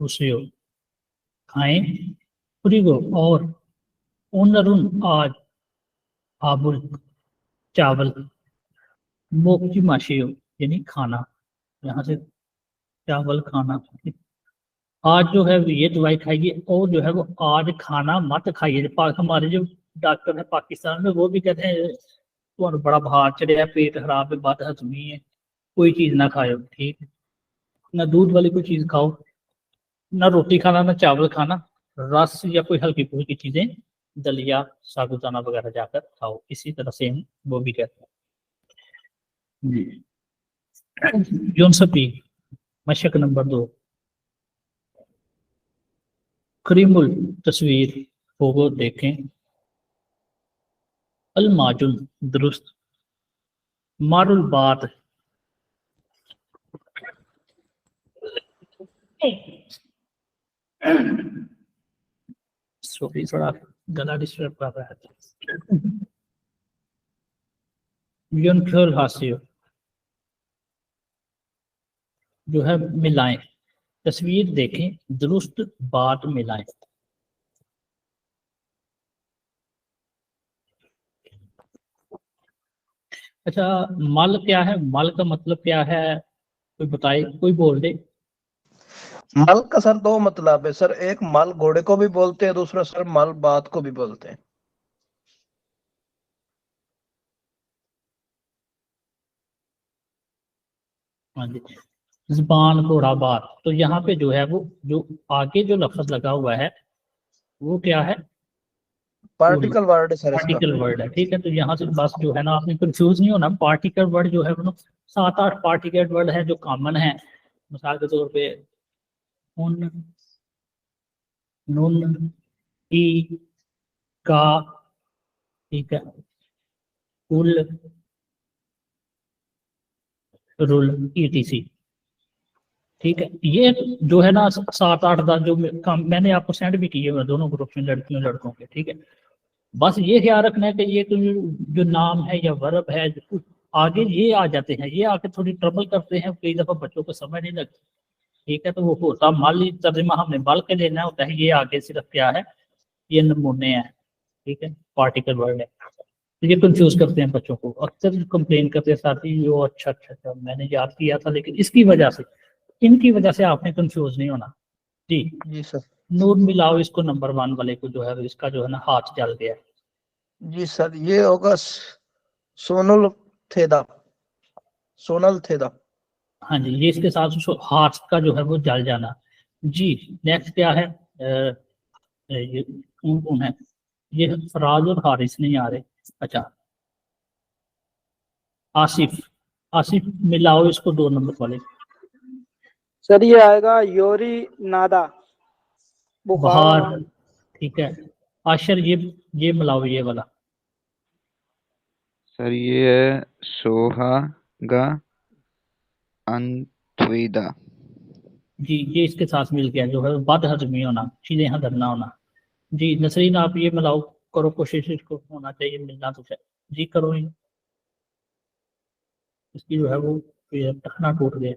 उसे खाएं, फ्रीगो और उनरुन आज आबुल चावल, मोक्ची माशियो यानी खाना, यहाँ से चावल खाना। आज जो है ये दवाई खाइए और जो है वो आज खाना मत खाइए। हमारे जो डॉक्टर है पाकिस्तान में वो भी कहते हैं तो बड़ा भार चढ़िया, पेट खराब है, बद हजमी है, कोई चीज ना खाओ। ठीक है, ना दूध वाली कोई चीज खाओ, ना रोटी खाना, ना चावल खाना, रस या कोई हल्की फुल्की चीजें, दलिया साबुदाना वगैरह जाकर खाओ। इसी तरह से हम वो भी कहते हैं जी। यूनसपी मशक नंबर 2, करीमुल तस्वीर फोगो देखें, अल माजुन दुरुस्त, मारुल बात सॉरी थोड़ा गला डिस्टर्ब कर रहा है। यूनखल हासियो जो है मिलाएं, तस्वीर देखें, दुरुस्त बात मिलाएं। अच्छा, मल क्या है? मल का मतलब क्या है? कोई बताए, कोई बोल दे। मल का सर दो मतलब है सर, एक मल घोड़े को भी बोलते हैं, दूसरा सर मल बात को भी बोलते हैं। हाँ जी, जुबान घोड़ा बात। तो यहाँ पे जो है वो जो आगे जो लफ्ज लगा हुआ है वो क्या है? पार्टिकल वर्ड है सर इसका। पार्टिकल वर्ड है। ठीक है, तो यहाँ से बस जो है ना, आपने कंफ्यूज नहीं होना। पार्टिकल वर्ड जो है वो 7-8 पार्टिकल वर्ड है जो कॉमन है। मिसाल के तौर पे उन, नुन, ई, का, ठीक है, कुल, रुल, ETC, ठीक है। ये जो है ना 7-8 जो काम मैंने आपको सेंड भी किए हुए हैं दोनों ग्रुप में, लड़कियों लड़कों के, ठीक है। बस ये ख्याल रखना है कि ये जो नाम है या वर्ब है, आगे ये आ जाते हैं, ये आके थोड़ी ट्रबल करते हैं, कई दफा बच्चों को समझ नहीं लगती, ठीक है। तो वो होता माली तर्जमा हमने बाल के लेना होता है, ये आगे सिर्फ क्या है, ये नमूने हैं, ठीक है, पार्टिकल वर्ड है। तो ये कंफ्यूज करते हैं बच्चों को, अक्सर कंप्लेन करते हैं साथी, यो अच्छा अच्छा अच्छा मैंने याद किया था, लेकिन इसकी वजह से, इनकी वजह से आपने कंफ्यूज नहीं होना जी। जी सर। नूर मिलाओ इसको नंबर 1 वाले को, जो है इसका जो है ना हाथ जल गया। जी सर, ये होगा सोनल थेदा, सोनल थेदा। हाँ जी, ये इसके साथ हाथ का जो है वो जल जाना जी। नेक्स्ट क्या है, ये कौन है, ये फराज और हारिस नहीं आ रहे। अच्छा, आसिफ, आसिफ मिलाओ इसको 2 नंबर वाले। सर ये आएगा योरी नादा, बुखार। बहार, ठीक है। आशर, ये मिलाओ ये वाला। सर ये है सोहागा अंतविदा। जी, ये इसके साथ मिल गया, जो है बद हजमी होना, चीजें हजम ना होना जी। नसरीन, आप ये मिलाओ, करो कोशिश, इसको होना चाहिए मिलना तो चाहिए जी, करो ये। इसकी जो है वो ये टखना टूट गया।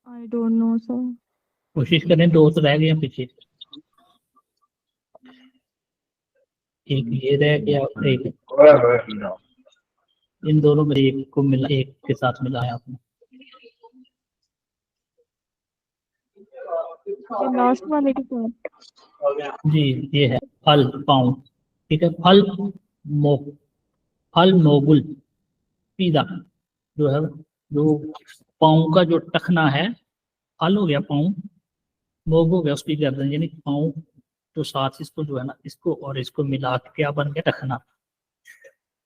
I don't know sir. कोशिश करें, 2 तो रह गए हैं पीछे, एक ये रह गया और एक, इन दोनों में एक को मिला, एक के साथ मिलाया आपने। ये लास्ट वाले के साथ। जी, ये है फल, पाउंड, ठीक है। फल मो, फल मोगुल पीदा, जो है जो पाँव का जो टखना है, फल हो गया पाँव, मोग हो गया उसकी गर्दन, यानी पाँव तो साथ इसको जो है ना, इसको और इसको मिला के क्या बन गया, टखना।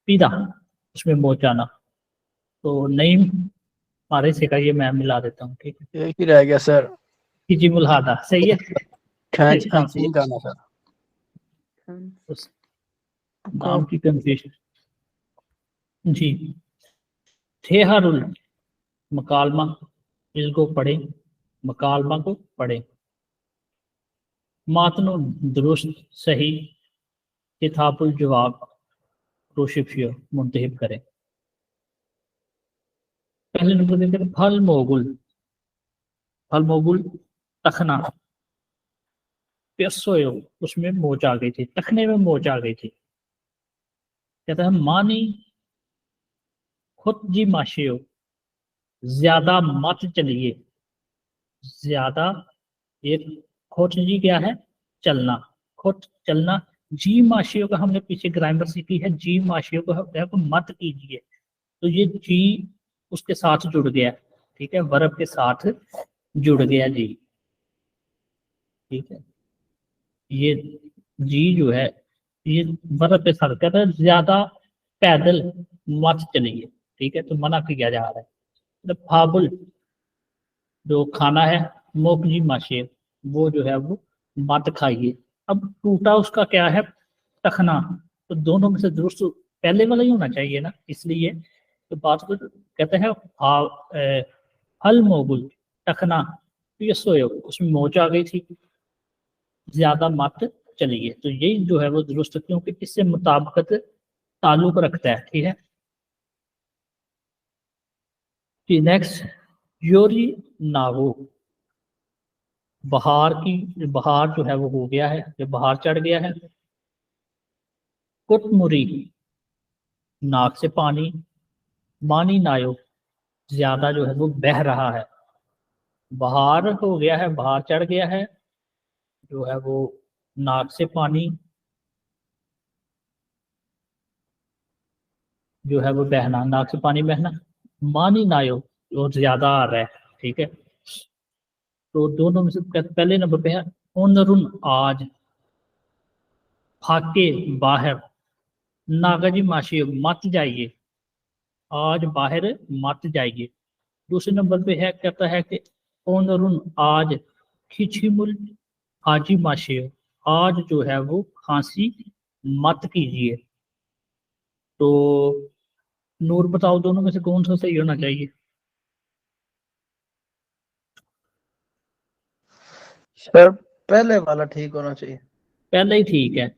पीदा, उसमें मोचाना। तो नईम हमारे से का ये मैं मिला देता हूँ, ठीक है। एक ही रह गया सर, जी मुल्हादा, सही है। खैंच हाँ, खींच जाना सर। उस नाम की कंफ्यूजन जी। ठेहरुल, मकालमा, इसको पढ़े, मकालमा को पढ़े। मातनो, दुरुस्त, सही। किताबुल जवाब, रोशिफियो, मुंतहिब करें। पहले नंबर देखते हैं फल मोगुल, फल मोगुल टखना, पेसोयो, उसमें मोच आ गई थी, टखने में मोच आ गई थी। कहता है मानी खुद जी माशियो, ज्यादा मत चलिए, ज्यादा, ये खोट जी क्या है, चलना, खोट चलना। जी माशियों का हमने पीछे ग्रामर सीखी है, जी माशियों को है तो मत कीजिए, तो ये जी उसके साथ जुड़ गया, ठीक है, वर्ब के साथ जुड़ गया जी, ठीक है। ये जी जो है ये वर्ब के साथ, कहता है ज्यादा पैदल मत चलिए, ठीक है, तो मना किया जा रहा है। मतलब फाबुल जो खाना है, मोकजी माशे, वो जो है वो मत खाइए। अब टूटा उसका क्या है, टखना, तो दोनों में से दुरुस्त पहले वाला ही होना चाहिए ना, इसलिए तो बात को कहते हैं हल मोगुल टखना, तो ये सोए, उसमें मोच आ गई थी, ज्यादा मत चलिए, तो यही जो है वो दुरुस्त, क्योंकि इससे मुताबिकत ताल्लुक रखता है, ठीक है। नेक्स्ट, योरी नागो, बहार की, बहार जो है वो हो गया है, जो बहार चढ़ गया है। कुटमुरी, नाक से पानी। मानी नायो, ज्यादा जो है वो बह रहा है। बहार हो गया है, बहार चढ़ गया है, जो है वो नाक से पानी जो है वो बहना, नाक से पानी बहना। मानी नायो, और ज्यादा आ रहा है, ठीक है। तो दोनों में से पहले नंबर पे है उनरुन, आज। फाके, बाहर। नागाजी माशी, मत जाइए, आज बाहर मत जाइए। दूसरे नंबर पे है, कहता है कि ओनरुन आज खिचिमुल हाजी माशे, आज जो है वो खांसी मत कीजिए। तो नूर बताओ दोनों में से कौन सा सही होना चाहिए? सर पहले वाला ठीक होना चाहिए। पहले ही ठीक है।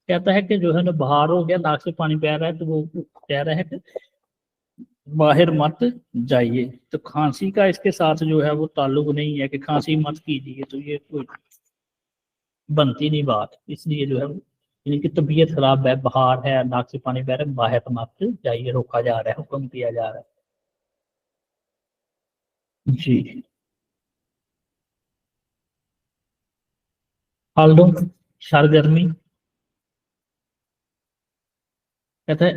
कहता है कि जो है ना बाहर हो गया, नाक से पानी बह रहा है, तो वो कह रहा है कि बाहर मत जाइए। तो खांसी का इसके साथ जो है वो ताल्लुक नहीं है कि खांसी मत कीजिए, तो ये कोई बनती नहीं बात। इसलिए जो है इनकी तबीयत खराब है, बाहर है, नाक से पानी बह रहा है, बाहर मत जाइए, रोका जा रहा है, हुक्म किया जा रहा है जी। हाल्डो सरगर्मी, कहता है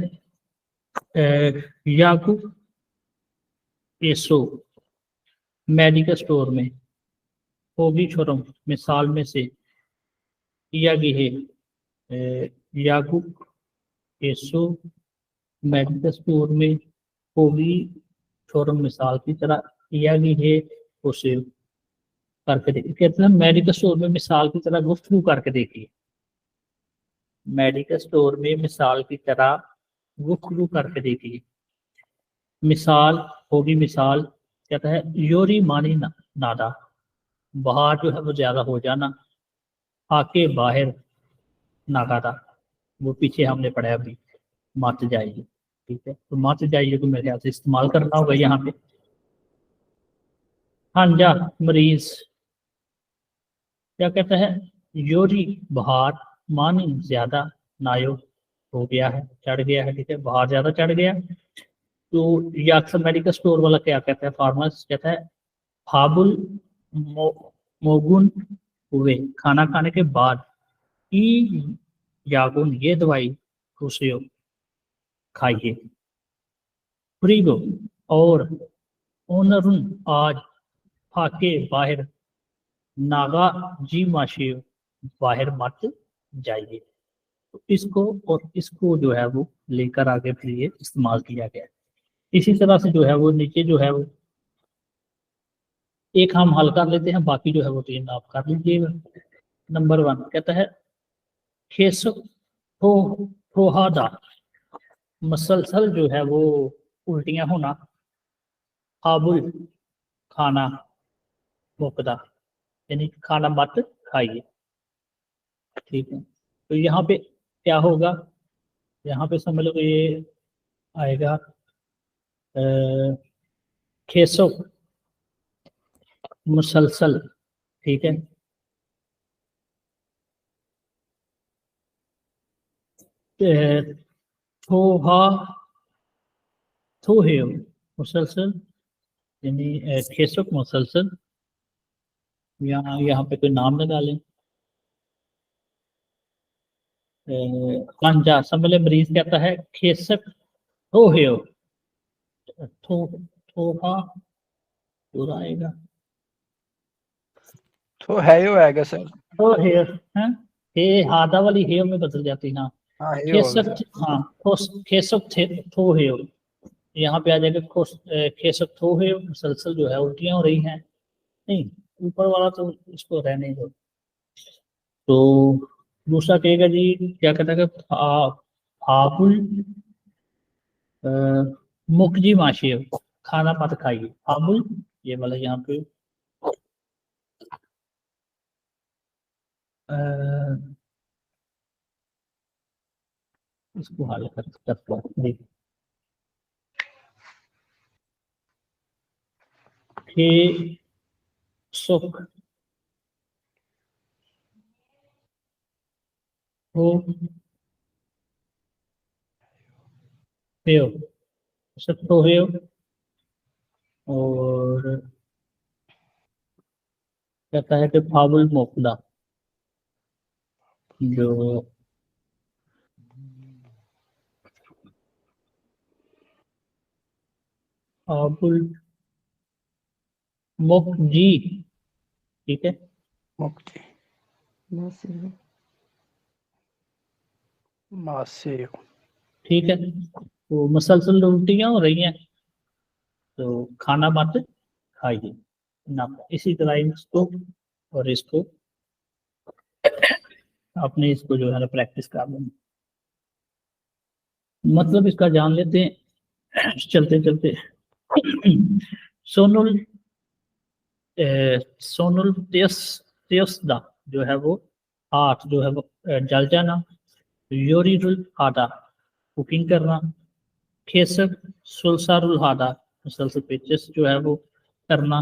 याकूब एसो मेडिकल स्टोर में होगी छोरम मिसाल में से किया गई है। याकूब एसो मेडिकल स्टोर में होगी छोरम मिसाल की तरह किया गई है, उसे करके देखिए। कहते हैं मेडिकल स्टोर में मिसाल की तरह गुफ्तगू करके देखिए। मेडिकल स्टोर में मिसाल की तरह गुफ्तगू करके देखिए। मिसाल होगी, मिसाल कहता है योरी मानी नादा, बाहर जो है वो ज्यादा हो जाना, आके बाहर नागादा, वो पीछे हमने पढ़ा अभी, मत जाइए। ठीक है, तो मत जाइए को मेरे ख्याल से इस्तेमाल करना होगा यहाँ पे। हांजा मरीज, क्या कहता है योरी बाहर, मानी ज्यादा, नायो हो गया है, चढ़ गया है। ठीक है, बाहर ज्यादा चढ़ गया। तो ये अक्सर मेडिकल स्टोर वाला क्या कहता है, फार्मर्स कहता है फाबुल मोगुन हुए, खाना खाने के बाद ई यागुन, ये दवाई उसे खाइए। फ्रीगो और ओनरुन आज फाके बाहर नागा जी माशे, बाहर मत जाइए। तो इसको और इसको जो है वो लेकर आगे फिर ये इस्तेमाल किया गया है। इसी तरह से जो है वो नीचे जो है वो एक हम हल कर लेते हैं, बाकी जो है वो तीन आप कर लीजिएगा। नंबर 1 कहता है खेसक हो फोहादा, मसलसल जो है वो उल्टियां होना, आबुल खाना, मुकदा यानी खाना मत खाइए। ठीक है, तो यहाँ पे क्या होगा, यहाँ पे समझ लो कि ये आएगा खेसक मुसलसल। ठीक है, थोहा थोहे मुसलसल यानी खेसक मुसलसल, यहाँ पे कोई नाम लगा लें। खंजा समझ ले, मरीज कहता है खेसक थोहे, थो थोहा पूरा आएगा, तो है ही आएगा सर। थोहे हैं, हे हादा वाली हे में बदल जाती है। हाँ, हाँ ये होगा खेसक, सर। हाँ खेसक थोहे, यहाँ पे आ जाएगा खेसक थोहे, मुसलसल जो है उल्टियां हो रही हैं। नहीं, ऊपर वाला तो इसको रहने दो। तो दूसरा कहेगा जी, क्या कहता है कि फाबुल मुकजी माशे, खाना मत खाइए। फाबुल ये वाला यहाँ पे इसको हल कर सकते हैं। देखिए सुख हो हेयो, सुख हो हेयो, और कहता है कि फाबुल मोकदा, जो फाबुल मोकजी। ठीक है, मुक्ति मासे। ठीक है, तो मुसलसल उल्टियां हो रही हैं, तो खाना मत खाइए ना। इसी तरह इसको और इसको अपने इसको जो है ना प्रैक्टिस कर लेंगे। मतलब इसका जान लेते हैं चलते चलते। सोनुल सोनुल त्यस्दा जो है वो हाथ जो है वो जल जाना। योरिरुल हादा कुकिंग करना। खेसर सुलसारुल हादा मसलसल पेचेस जो है वो करना।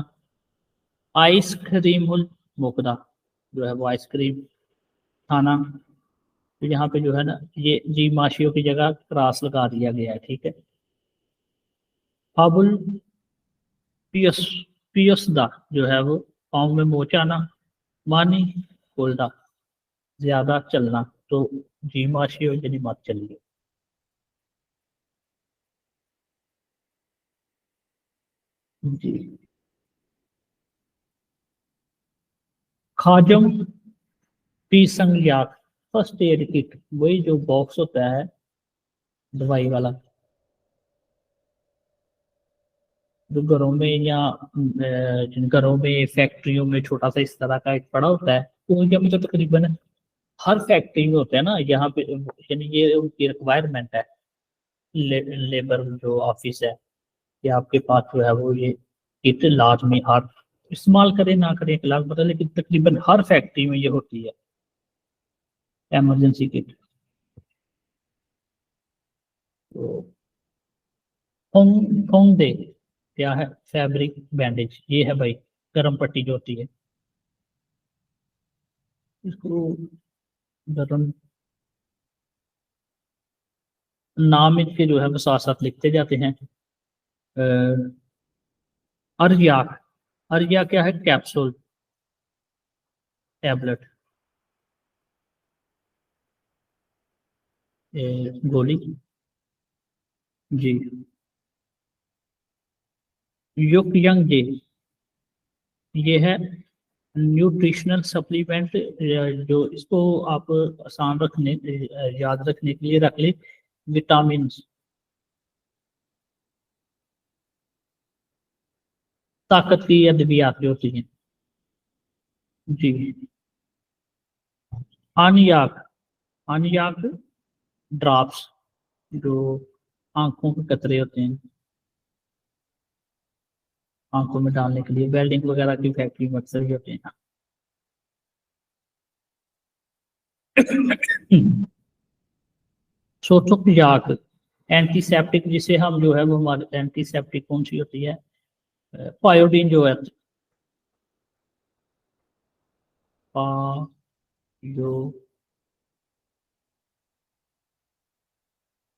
आइसक्रीमुल मुकदा जो है वो आइसक्रीम खाना। तो यहाँ पे जो है ना ये जी माशियों की जगह क्रॉस लगा दिया गया है, ठीक है। फाबुल पियस पियसदा जो है वो पाँव में मोच आना। मानी कोल्डा ज्यादा चलना। तो जी माशियों यानी मत चलिए। जी खाजम पी संगयाक फर्स्ट एड किट, वही जो बॉक्स होता है दवाई वाला, जो घरों में या जिन घरों में फैक्ट्रियों में छोटा सा इस तरह का एक पड़ा होता है, तो उनके में तो तकरीबन हर फैक्ट्री में होता है ना। यहाँ पे यानी ये उनकी रिक्वायरमेंट है। लेबर जो ऑफिस है कि आपके पास जो है वो ये किट लाजमी हर इस्तेमाल करें ना करें एक लाख बता, लेकिन तकरीबन हर फैक्ट्री में ये होती है इमरजेंसी किट। तो दे क्या है, फैब्रिक बैंडेज, ये है भाई गर्म पट्टी जो होती है। इसको गर्म नाम इनके जो है वो साथ साथ लिखते जाते हैं। अर्या, अर्या क्या है, कैप्सूल टैबलेट, गोली। जी युक यंग जे, ये है न्यूट्रिशनल सप्लीमेंट। जो इसको आप आसान रखने याद रखने के लिए रख ले, विटामिन ताकत की अद्वियात जो होती हैं। जी आनियाक, आनियाक ड्रॉप्स जो आंखों के कतरे होते हैं आंखों में डालने के लिए, वेल्डिंग वगैरह की फैक्ट्री में अक्सर ही होते हैं। सोचो याक एंटीसेप्टिक, जिसे हम जो है वो हमारे एंटीसेप्टिक कौन सी होती है, पायोडीन जो है, जो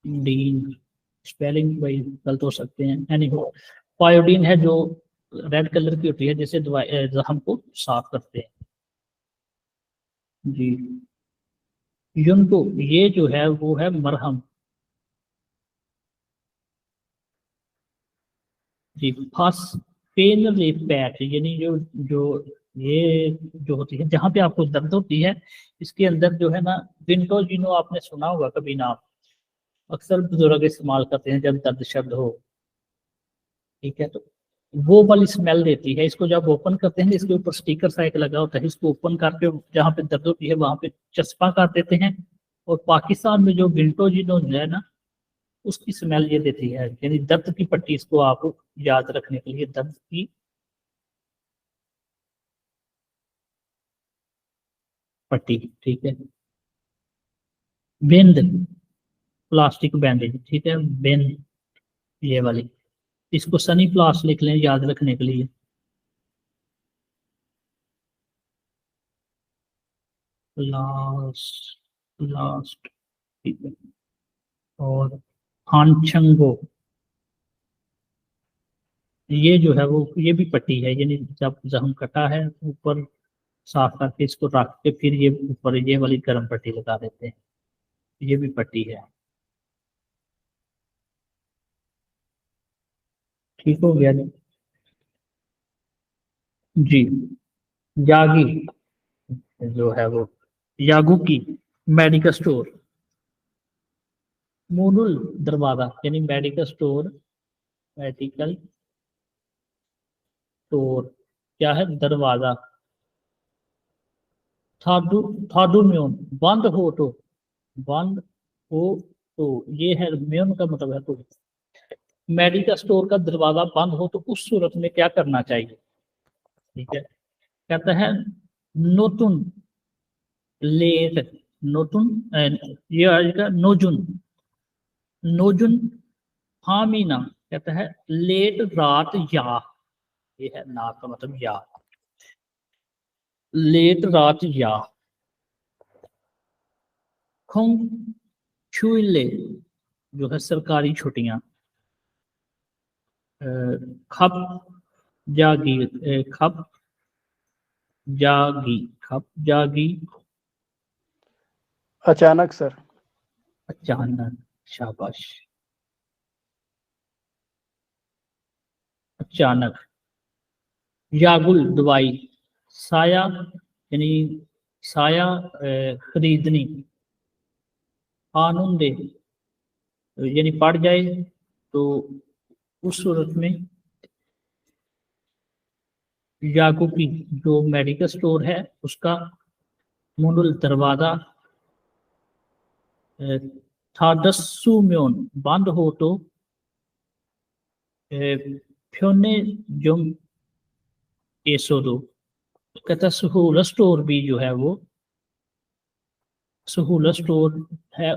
डीन स्पेलिंग भाई गलत हो सकते हैं, यानी पायोडीन है जो रेड कलर की होती है, जिसे दवाई जख्म को साफ करते हैं। जी युनको, ये जो है वो है मरहम। जी फास पेन रिलीफ पैच, यानी जो जो ये जो होती है जहाँ पे आपको दर्द होती है, इसके अंदर जो है ना विंटो जिनो आपने सुना होगा कभी नाम, अक्सर बुजुर्ग इस्तेमाल करते हैं जब दर्द शब्द हो, ठीक है। तो वो वाली स्मेल देती है। इसको जब ओपन करते हैं, इसके ऊपर स्टिकर सा एक लगा होता है, इसको ओपन करके जहाँ पे दर्द होती है वहां पे चस्पा कर देते हैं। और पाकिस्तान में जो विंटो जिनो है ना, उसकी स्मेल ये देती है, यानी दर्द की पट्टी। इसको आप याद रखने के लिए, दर्द की पट्टी, ठीक है। बेंद प्लास्टिक बैंडेज, ठीक है, बेंद ये वाली, इसको सनी प्लास लिख लें याद रखने के लिए। लास्ट लास्ट, ठीक है। और हानचंगो, ये जो है वो ये भी पट्टी है, यानी जब जख्म कटा है ऊपर साफ करके इसको रख के फिर ये ऊपर ये वाली गर्म पट्टी लगा देते हैं, ये भी पट्टी है। ठीक हो गया जी। यागी जो है वो यागू की मेडिकल स्टोर। मूनुल दरवाजा, यानी मेडिकल स्टोर, मेडिकल स्टोर क्या है, दरवाजा। थाडू थाडू म्योन बंद हो तो, बंद हो तो, ये है म्योन का मतलब है तो। मेडिकल स्टोर का दरवाजा बंद हो तो उस सूरत में क्या करना चाहिए, ठीक है। कहता है नोतुन लेट, नोतुन ये आएगा नोजुन, नोजुन हामीना कहता है लेट रात या, ये है ना का मतलब या, लेट रात या। खोंग छुइले जो है सरकारी छुट्टियां। खप जागी, खप जागी, खप जागी अचानक सर। अचानक, शाबाश। अचानक। यागुल दवाई, साया यानी साया खरीदनी। आनंदे यानी पड़ जाए तो उस सूरत में यागू की जो मेडिकल स्टोर है उसका मुनुल दरवाजा थादस्सु म्योन बंद हो तो फ्योने जुम एसोदो कहता सहूलत स्टोर भी जो है वो, सहूलत स्टोर है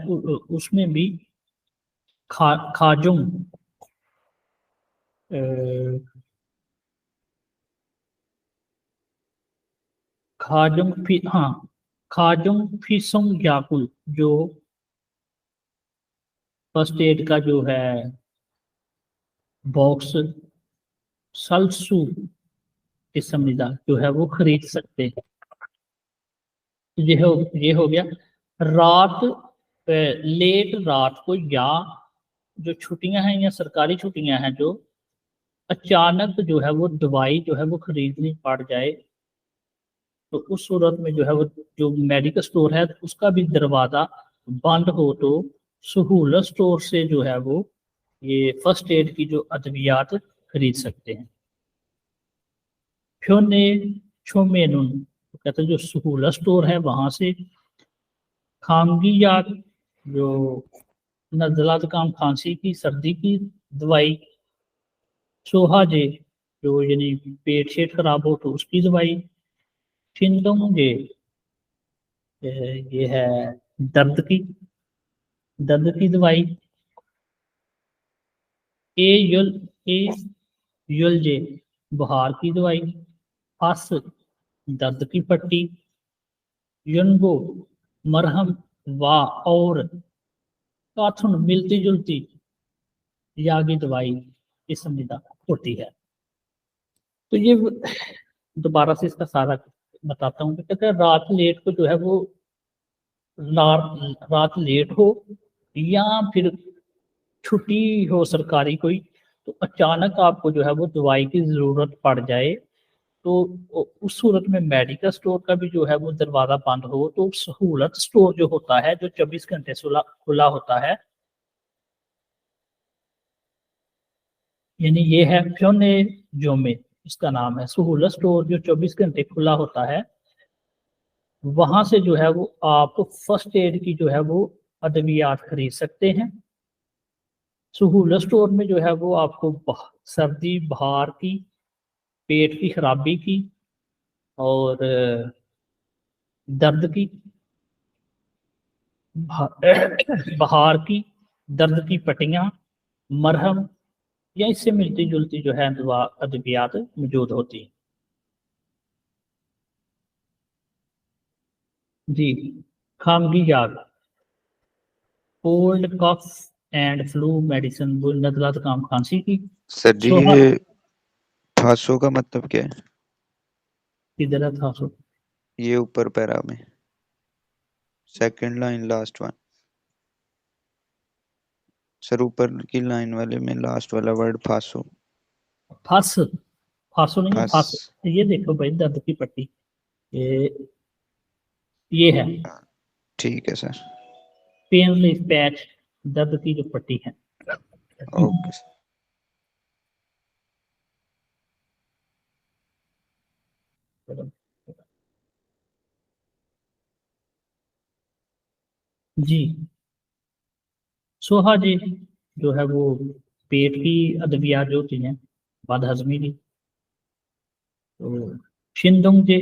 उसमें भी खाजुम खाजुम फी, हाँ खाजुम फीसोंग याकुल जो फर्स्ट एड का जो है बॉक्स सल्सू किस्म जो है वो खरीद सकते हैं। ये हो गया रात, लेट रात को या जो छुट्टियां हैं या सरकारी छुट्टियां हैं जो अचानक जो है वो दवाई जो है वो खरीदनी पड़ जाए तो उस सूरत में जो है वो जो मेडिकल स्टोर है उसका भी दरवाजा बंद हो तो सहूलत स्टोर से जो है वो ये फर्स्ट एड की जो अद्वियात खरीद सकते हैं। फ्योने छोमेनुन कहते हैं जो सहूलत स्टोर है वहां से खामगियात जो नज़ला जुकाम खांसी की सर्दी की दवाई, सोहाजे जो यानी पेट शेट खराब हो तो उसकी दवाई, चिंदोंगे ये है दर्द की दवाई, ए युल ए युलजे बुखार की दवाई, हस दर्द की पट्टी, युनगो मरहम वा और काथुन मिलती जुलती यागी दवाई इस संविदा होती है। तो ये दोबारा से इसका सारा बताता हूँ। कहते हैं रात लेट को जो है वो रात लेट हो या फिर छुट्टी हो सरकारी कोई तो अचानक आपको जो है वो दवाई की ज़रूरत पड़ जाए तो उस सूरत में मेडिकल स्टोर का भी जो है वो दरवाज़ा बंद हो तो सहूलत स्टोर जो होता है जो 24 घंटे खुला होता है, यानी ये है फ्योने जोमे इसका नाम है, सहूलत स्टोर जो 24 घंटे खुला होता है वहां से जो है वो आप फर्स्ट एड की जो है वो अद्वियात खरीद सकते हैं। सहूलत स्टोर में जो है वो आपको सर्दी बुखार की, पेट की खराबी की और दर्द की, बुखार की, दर्द की पट्टियां, मरहम या इससे मिलती जुलती जो है अद्वियात मौजूद होती है। जी खामगी याद, cold cough and flu medicine, नज़ला जुकाम खांसी की। सर जी ये फासो का मतलब क्या है? किधर है फासो? ये ऊपर पैरा में second line last one sir, ऊपर की लाइन वाले में लास्ट वाला वर्ड फासो। फास, फासो नहीं है, फास। फास। ये देखो भाई दर्द की पट्टी, ये है ठीक है सर। पेन रिलीफ पैच, दर्द की जो पट्टी है। ओके। जी सोहा जी जो है वो पेट की अद्वियात जो होती हैं बदहजमी की। तो शिंदुंग जी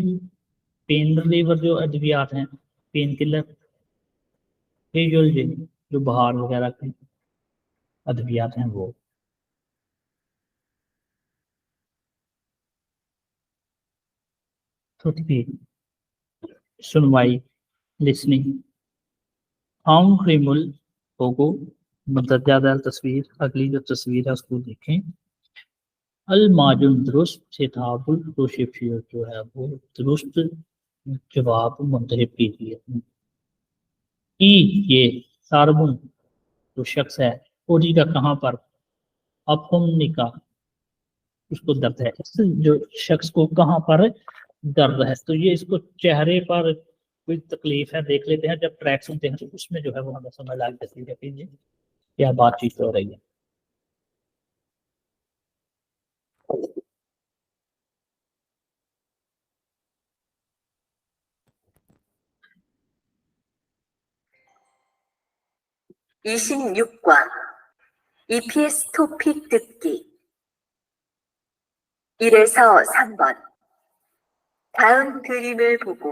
पेन रिलीवर जो अद्वियात हैं, पेन किलर। हेजुल जी जो बुखार वगैरह के अद्वियात हैं वो। थुतपी सुनवाई लिसनिंग। आम क्रिमुल होगो मतलब ज्यादा तस्वीर, अगली जो तस्वीर है उसको देखें। अल माजुन दुरुस्त सिताबुल रोशिफियो जो है वो दुरुस्त जवाब मुंतहिब कीजिए। ई ये सारबुन जो शख्स है, ओरी का कहाँ पर, अपम निका उसको दर्द है। इस जो शख्स को कहाँ पर दर्द है, तो ये इसको चेहरे पर कोई तकलीफ है देख लेते हैं। जब ट्रैक सुनते हैं तो उसमें जो है वो हमें समझ लग जाती है कि ये क्या बातचीत हो रही है। (26과) EPS 토픽 듣기 1에서 3번. 다음 그림을 보고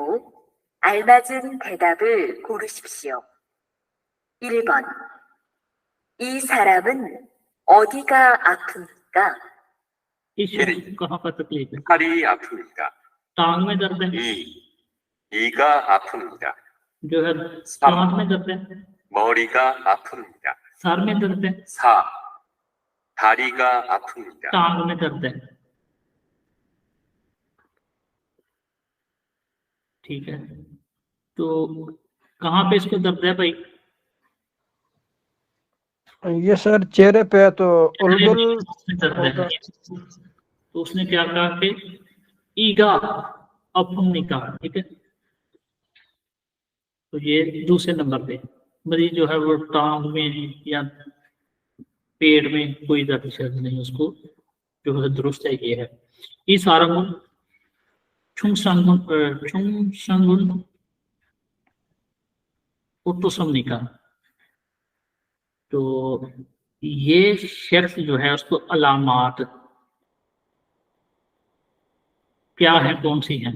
알맞은 대답을 고르십시오. 1번. 이 사람은 어디가 아픕니까? इस शख्स को कहाँ पर तकलीफ है? 팔이 아픕니다. टांग में दर्द है, 이가 아픕니다. जो है सांस में दर्द है, 머리가 아픕니다. सर में दर्द है, 4. 다리가 아픕니다. टांग में दर्द है। ठीक है, तो कहाँ पे इसको दर्द है भाई? ये सर चेहरे पे है, तो उल्गुल उसमें दर्द है। तो उसने क्या कहा कि ईगा अपनिका, ठीक है। तो ये दूसरे नंबर पे मरीज जो है वो टांग में या पेट में कोई दर्द शर्द नहीं, उसको जो है दुरुस्त है ये है। ये सारा गुण छुंगसंगुन ओटोसमनिका। तो ये शख्स जो है उसको अलामात क्या है, कौन सी है?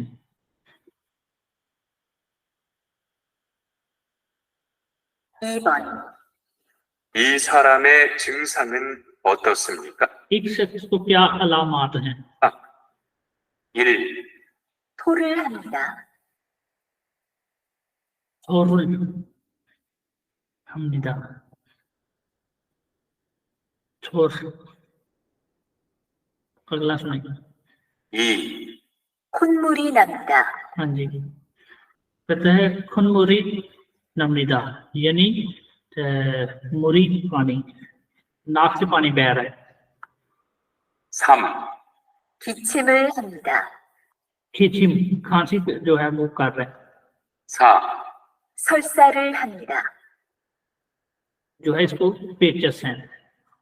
(2번) 이 사람의 증상은 어떻습니까? एक शख्स को क्या अलामात हैं? 1. 토를 합니다. और हमनिदा छोर। अगला सुनिए। 2. 콧물이 납니다. हाँ जी, कहता है खुनमुरी नमनिदा, यानी मुरी पानी, नाक से पानी बह रहा है। 3. 기침을 합니다. खिचिम खांसी जो है वो कर रहा है। 4. 설사를 합니다. जो है इसको पेचस है।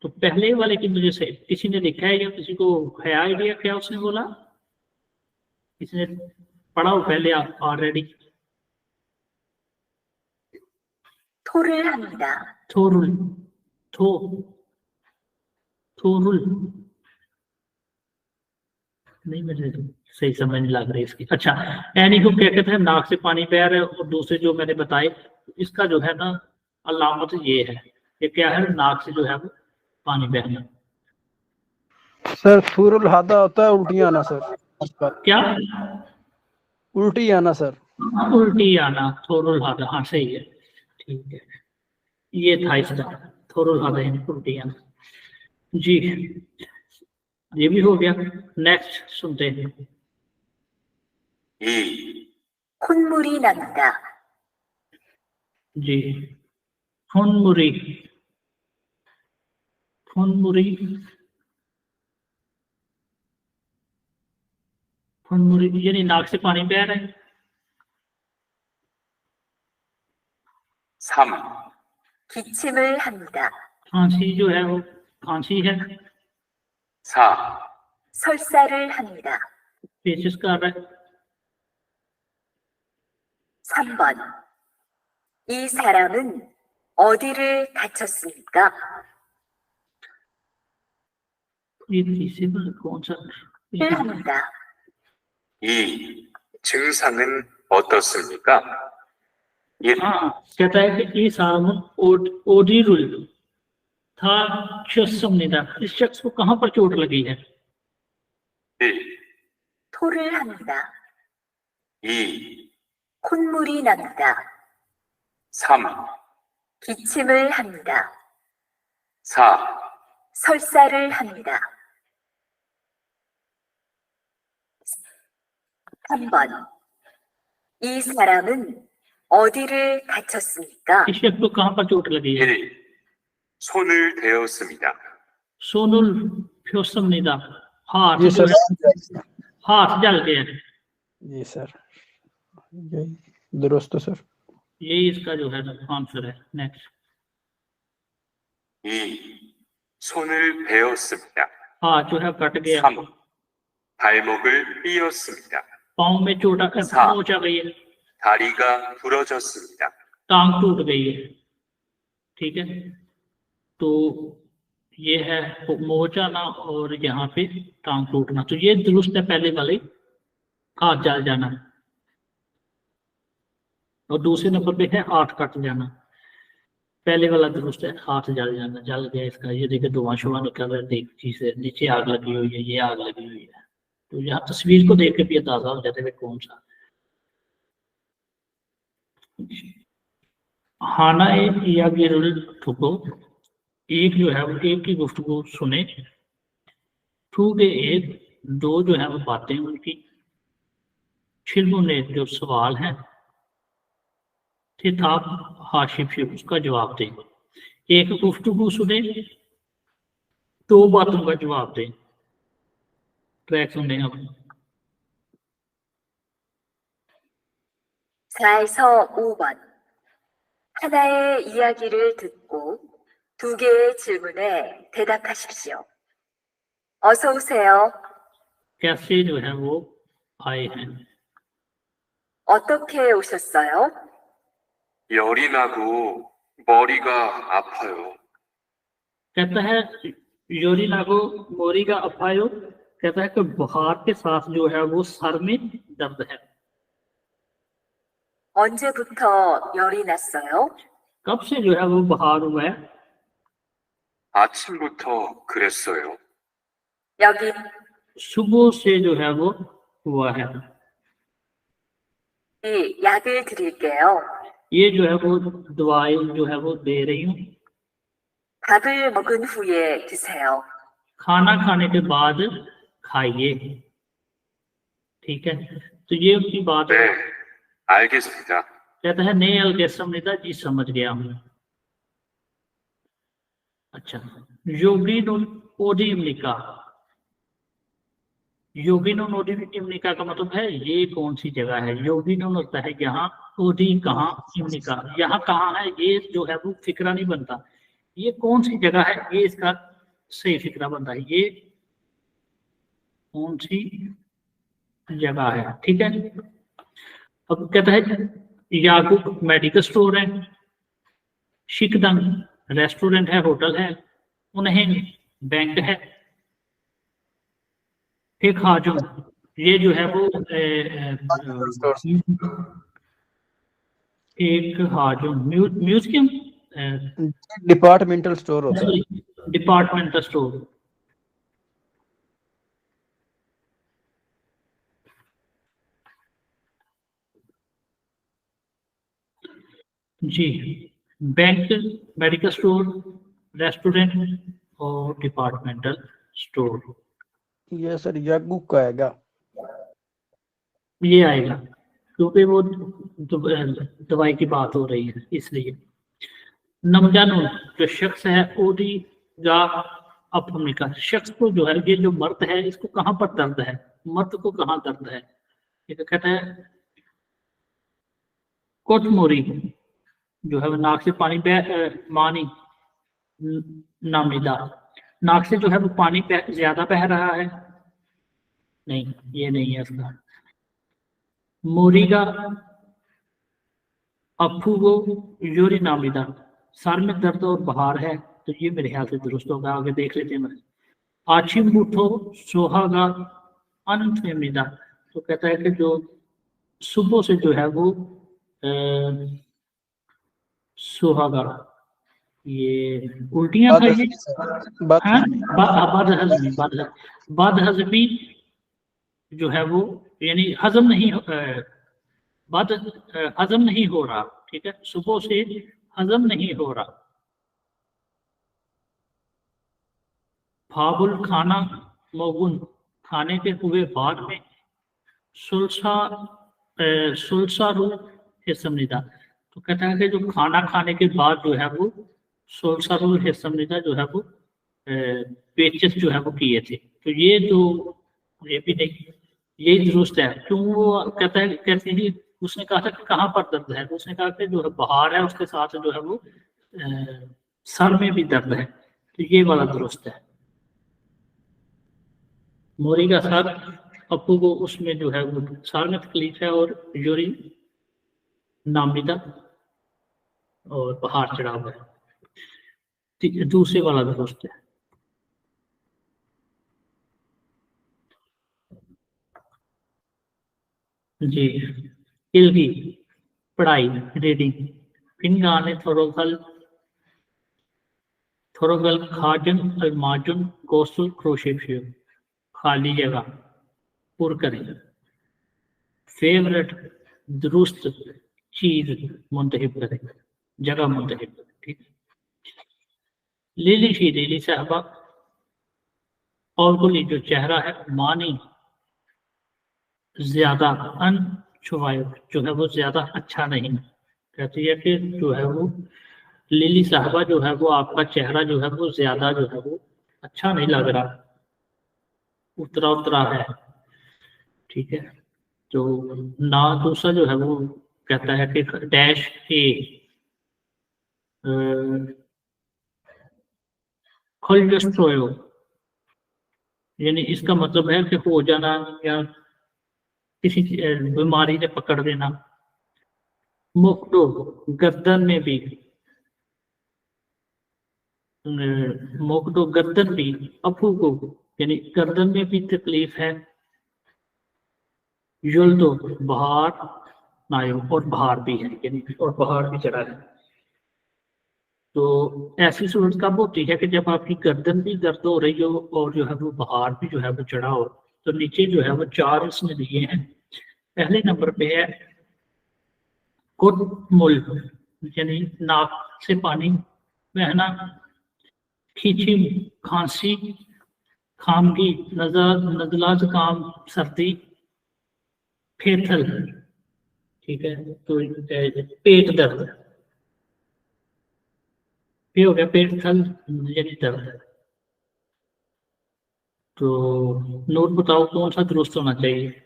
तो पहले वाले की वजह से किसी ने लिखा है या किसी को है आइडिया क्या उसने बोला? किसी ने पढ़ा हो पहले ऑलरेडी? 토를 합니다. थोरुल थोरुल नहीं, मुझे सही समझ नहीं लग रही इसकी। अच्छा, एनी को क्या कहते हैं, नाक से पानी बह रहा है। और दूसरे जो मैंने बताए इसका जो है ना अलामत ये है, ये क्या है, नाक से जो है वो पानी बहना। सर थूरुल हादा होता है उल्टी आना सर। क्या? उल्टी आना सर। उल्टी आना, थोरुल हादा, हाँ सही है, ठीक है। ये था इसका थोरुल हादा यानी उल्टी आना। जी ये भी हो गया। नेक्स्ट सुनते हैं। 2. 콧물이 납니다. जी खुनमुरी, खुनमुरी, खुनमुरी यानी नाक से पानी बह रहा है। 3. 기침을 합니다. खांसी जो है वो खांसी है। 4. 설사를 합니다. पेचिश कर रहा है। 3번 이 사람은 어디를 다쳤습니까? ये तीसरे में कौन सा 를 합니다. 이 증상은 어떻습니까? 1. हाँ कहता है कि ये सामन ओडिरुल था 쳤습니다। इस शख्स को कहाँ पर चोट लगी है? 1. 토를 합니다. 2. 콧물이 납니다. 3. 기침을 합니다. 4. 설사를 합니다. 3번. 이 사람은 어디를 다쳤습니까? इस शख्स को कहाँ पर चोट लगी है? 1. 손을 대었습니다. 손을 폈습니다। हाथ जी जो सर। है हाथ जल गया। जी सर, यही दुरुस्त सर। यही इसका जो है आंसर है। नेक्स्ट। 2. 손을 베었습니다. हाथ जो है कट गया। 3. 발목을 삐었습니다. पाँव में चोट हाँ। पहुंचा गई है। 다리가 부러졌습니다. टांग टूट गई है। ठीक है, तो ये है मोचाना और यहाँ पे टांग टूटना। तो ये दुरुस्त है पहले वाले, हाथ जल जाना, और दूसरे नंबर पे है हाथ कट जाना। पहले वाला दुरुस्त है, हाथ जल जाना, जल गया इसका। ये देखिए धुआं शुआ निकल रहा है, देख चीज नीचे आग लगी हुई है, ये आग लगी हुई है। तो यहाँ तस्वीर को देख के भी अंदाजा हो जाता है कौन सा। हाना या गिरुल ठुको, एक जो है वो एक की गुफ्तगू सुने। ठू के एक दो जो है वो बातें उनकी। छिलमू ने जो सवाल है थे था हाशिफ से उसका जवाब दे। एक गुफ्तगू सुने, दो बातों का जवाब दे। ट्रैक सुनने हम। 4에서 5번. 하나의 이야기를 듣고 두 개의 질문에 대답하십시오. 어서 오세요. कैसे जो है वो आए हैं? 어떻게 오셨어요? 열이 나고 머리가 아파요. कहता है योरी नागो मोरी का अफायो, कहता है कि बुखार के साथ जो है वो सर में दर्द है। 언제부터 열이 났어요? कब से जो है वो बुखार हुआ है? 아침부터 그랬어요. 여기 सुबह से जो है वो हुआ है। 이 약을 드릴게요. ये जो है वो दवाई जो है वो दे रही हूँ। 밥을 먹은 후에 드세요. खाना खाने के बाद खाइए। ठीक है, तो ये उसकी बात है। 네, 알겠습니다. कहता है नहीं अलगेसमनिदा जी, समझ गया हूँ। अच्छा, योगिनुल ओडिमनिका। योगिनुल ओडिमनिका का मतलब है ये कौन सी जगह है। योगिनुल होता है यहाँ, ओडी कहाँ, इमनिका यहाँ कहाँ है। ये जो है वो फिक्रा नहीं बनता, ये कौन सी जगह है, ये इसका सही फिक्रा बनता है। ये कौन सी जगह है, ठीक है। अब कहता है याकूब मेडिकल स्टोर है, शिकदंग रेस्टोरेंट है, होटल है, उन्हें बैंक है, एक हाजुम ये जो है वो एक हाजुम म्यूजियम डिपार्टमेंटल स्टोर होता है। Departmental store. जी, बैंक, मेडिकल स्टोर, रेस्टोरेंट और डिपार्टमेंटल स्टोर। ये सर याकूब का आएगा। ये आएगा क्योंकि वो दवाई की बात हो रही है इसलिए। नमजानुन जो शख्स है, ओडी गा अपमिका शख्स को जो है, ये जो मर्द है इसको कहाँ पर दर्द है, मर्द को कहाँ दर्द है। ये कहता है कोटमोरी जो है नाक से पानी मानी नामिदा, नाक से जो है वो पानी ज्यादा बह रहा है। नहीं, ये नहीं है उसका। मोरी का अफू वो योरी नामिदा, सर में दर्द और बहार है, तो ये मेरे ख्याल से दुरुस्त होगा, आगे देख लेते हैं। आचिम बूठो सोहागा अनफेमिदा, तो कहता है कि जो सुबह से जो है वो सुहागा, ये उल्टियां खाइए, हाँ, बद हजमी जो है वो यानी हजम नहीं हजम नहीं हो रहा, ठीक है, सुबह से हजम नहीं हो रहा। फाबुल खाना मौगुन, खाने के हुए बाद में, सुलसा रू हिस्समनिदा, तो कहता है कि जो खाना खाने के बाद जो है वो सुलसा रू हिस्समनिदा जो है वो पेचेस जो है वो किए थे, तो ये जो ये भी नहीं, यही दुरुस्त है। क्यों वो कहता है, कहती है उसने कहा था कि कहाँ पर दर्द है, उसने कहा कि जो है बाहर है, उसके साथ जो है वो सर में भी दर्द है, तो ये वाला दुरुस्त है। मोरी का सर अपू को, उसमें जो है वो सर में तकलीफ है और योरी नामिदा और बाहर चढ़ा हुआ है, दूसरे वाला दुरुस्त है। जी, इल्गी पढ़ाई रीडिंग, फिनगाने थोरोगल खाजन अलमाजुन गोसल क्रोशेशियो, खाली जगह पुर करें। फेवरेट दुरुस्त चीज मुंतहिब करें, जगह मुंतहिब करें, ठीक है। लीली साहबा, और गोली जो चेहरा है, मानी ज्यादा अनछुवायो, जो है वो ज्यादा अच्छा नहीं, कहती है कि जो है वो लिली साहबा जो है वो आपका चेहरा जो है वो ज्यादा जो है वो अच्छा नहीं लग रहा, उतरा उतरा है, ठीक है। तो ना दूसरा जो है वो कहता है कि डैश ए खुलजस्ट्रोयो, यानी इसका मतलब है कि हो जाना या किसी बीमारी ने पकड़ लेना। मुक्तो गर्दन में भी, मुक्तो गर्दन भी, अफू को यानी गर्दन में भी तकलीफ है। युल तो बाहर नायो, और बाहर भी है, यानी और बाहर भी चढ़ा है। तो ऐसी सूरत कब होती है कि जब आपकी गर्दन भी दर्द हो रही हो और जो है वो बाहर भी जो है वो चढ़ा हो। तो नीचे जो है वो 4 इसमें दिए हैं। पहले नंबर पे है कुटमुल, यानी नाक से पानी बहना, खींची खांसी, खामगी नजला जुकाम सर्दी, फेथल, ठीक है। तो पेट दर्द, ये हो गया पेट थल यानी दर्द। तो नोट बताओ कौन सा दुरुस्त होना चाहिए।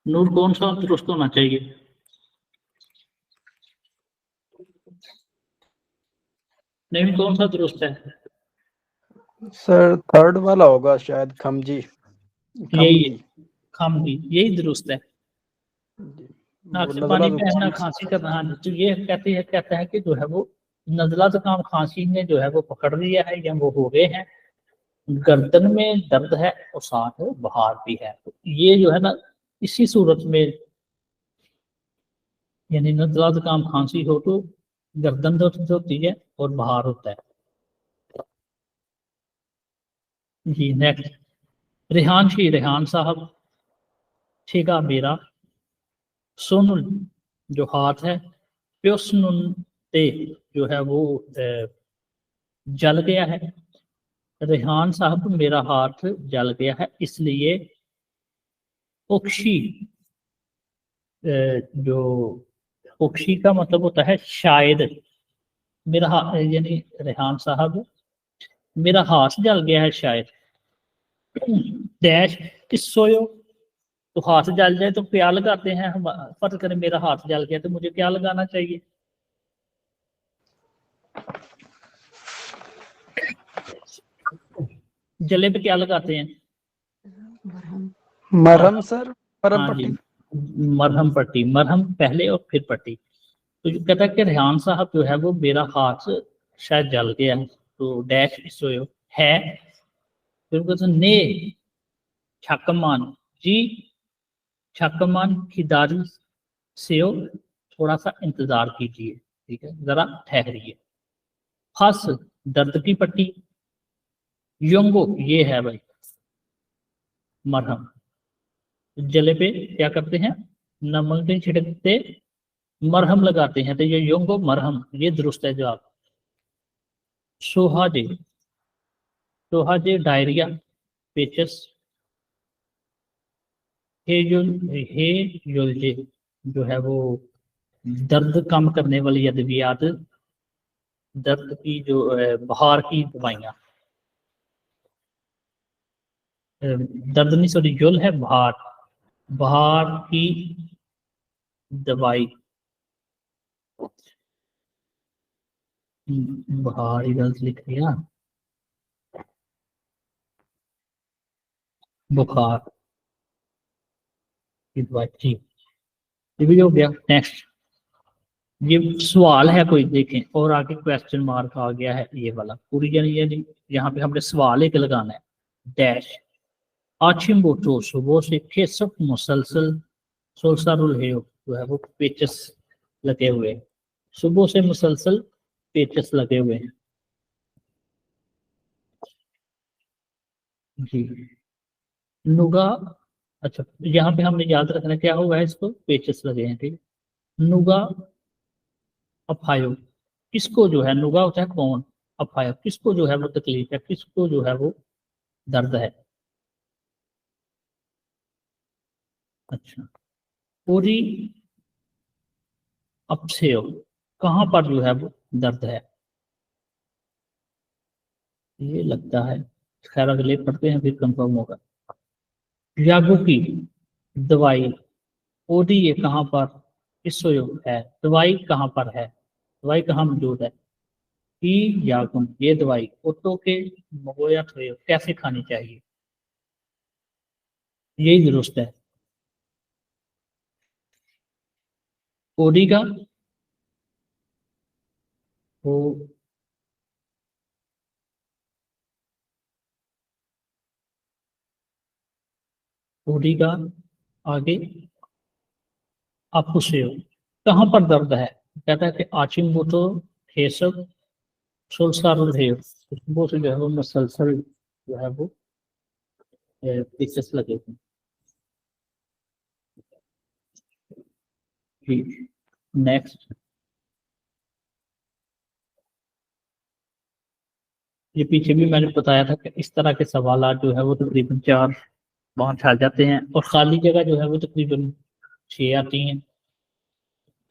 नूर कौन सा दुरुस्त होना चाहिए। नहीं, कौन सा दुरुस्त है। सर थर्ड वाला होगा शायद, खमजी। यही खामगी, यही दुरुस्त है। जी। नाक वो से नज़ला पानी जुकाम बहना, खांसी करना, हाँ, तो ये कहता है कि जो है वो नजला जुकाम खांसी ने जो है वो पकड़ लिया है या वो हो गए हैं, गर्दन में दर्द है और साथ में बुखार भी है। तो ये जो है ना, इसी सूरत में यानी नजला जुकाम खांसी हो तो गर्दन दर्द होती है और बुखार होता है। जी नेक्स्ट, रेहान साहब, ठेगा मेरा, सोनुल जो हाथ है, प्योसनुन ते जो है वो जल गया है। रेहान साहब मेरा हाथ जल गया है, इसलिए उक्शी, जो उक्शी का मतलब होता है शायद, मेरा हाथ यानी रेहान साहब मेरा हाथ जल गया है शायद। डैश किसोयो, तो हाथ जल जाए तो क्या लगाते हैं हम, फर्ज करें मेरा हाथ जल गया तो मुझे क्या लगाना चाहिए। जले पे क्या लगाते हैं। मरहम सर, मरहम हाँ जी, पट्टी। मरहम पट्टी, मरहम पहले और फिर पट्टी। तो जो कहता है कि रेहान साहब जो है वो मेरा हाथ शायद जल गया है, तो डैश इसो है, फिर कहते हैं, ने छकमान जी, छकमान खिदारी से थोड़ा सा इंतजार कीजिए, ठीक है, जरा ठहरिए। फस दर्द की पट्टी, योंगो ये है भाई मरहम, जले पे क्या करते हैं, नमक नहीं छिड़कते, मरहम लगाते हैं, तो ये योंगो मरहम, ये दुरुस्त है जवाब। सोहाजे, सोहाजे डायरिया, पेचस। हे योल्जे जो है वो दर्द कम करने वाली अद्वियात, दर्द की जो बुखार की दवाइयाँ, दर्द नहीं सॉरी युल है बुखार, बुखार की दवाई, बुखार ही गलत लिख दिया, बुखार की दवाई, ठीक, ये भी हो गया। नेक्स्ट, ये सवाल है कोई, देखें, और आगे क्वेश्चन मार्क आ गया है, ये वाला पूरी यानी यहाँ पे हमने सवाल एक लगाना है, डैश आचिम बोटो सुबह से केसफ मुसलसल सोलसारुल है जो है वो पेचस लगे हुए हैं, सुबह से मुसलसल पेचस लगे हुए हैं जी। नुगा, अच्छा यहाँ पे हमने याद रखना क्या होगा, इसको पेचस लगे हैं, ठीक। नुगा अफायो, किसको जो है, नुगा होता है कौन, अफायो किसको जो है वो तकलीफ है, किसको जो है वो दर्द है। अच्छा, पूरी अपसेयो, कहाँ पर जो है वो दर्द है, ये लगता है, खैर अगले पढ़ते हैं फिर कंफर्म होगा। यागो की दवाई, ओडी ये कहाँ पर इसो है, दवाई कहाँ पर है, दवाई कहाँ मौजूद है। ई यागुन ये दवाई ओटो के मगोया थोयो कैसे खानी चाहिए, यही दुरुस्त है। ओडी का वो ओडी का आगे अपुसेयो, कहाँ पर दर्द है, कहता है कि आचिम बोतो ठेसब सोलसारुल है, वो से जो है वो मसलसल जो है वो दिक्कत लगे हुए हैं। नेक्स्ट, ये पीछे भी मैंने बताया था कि इस तरह के सवाल जो है वो तकरीबन 4-5 आ जाते हैं, और खाली जगह जो है वो तकरीबन 6 आती हैं।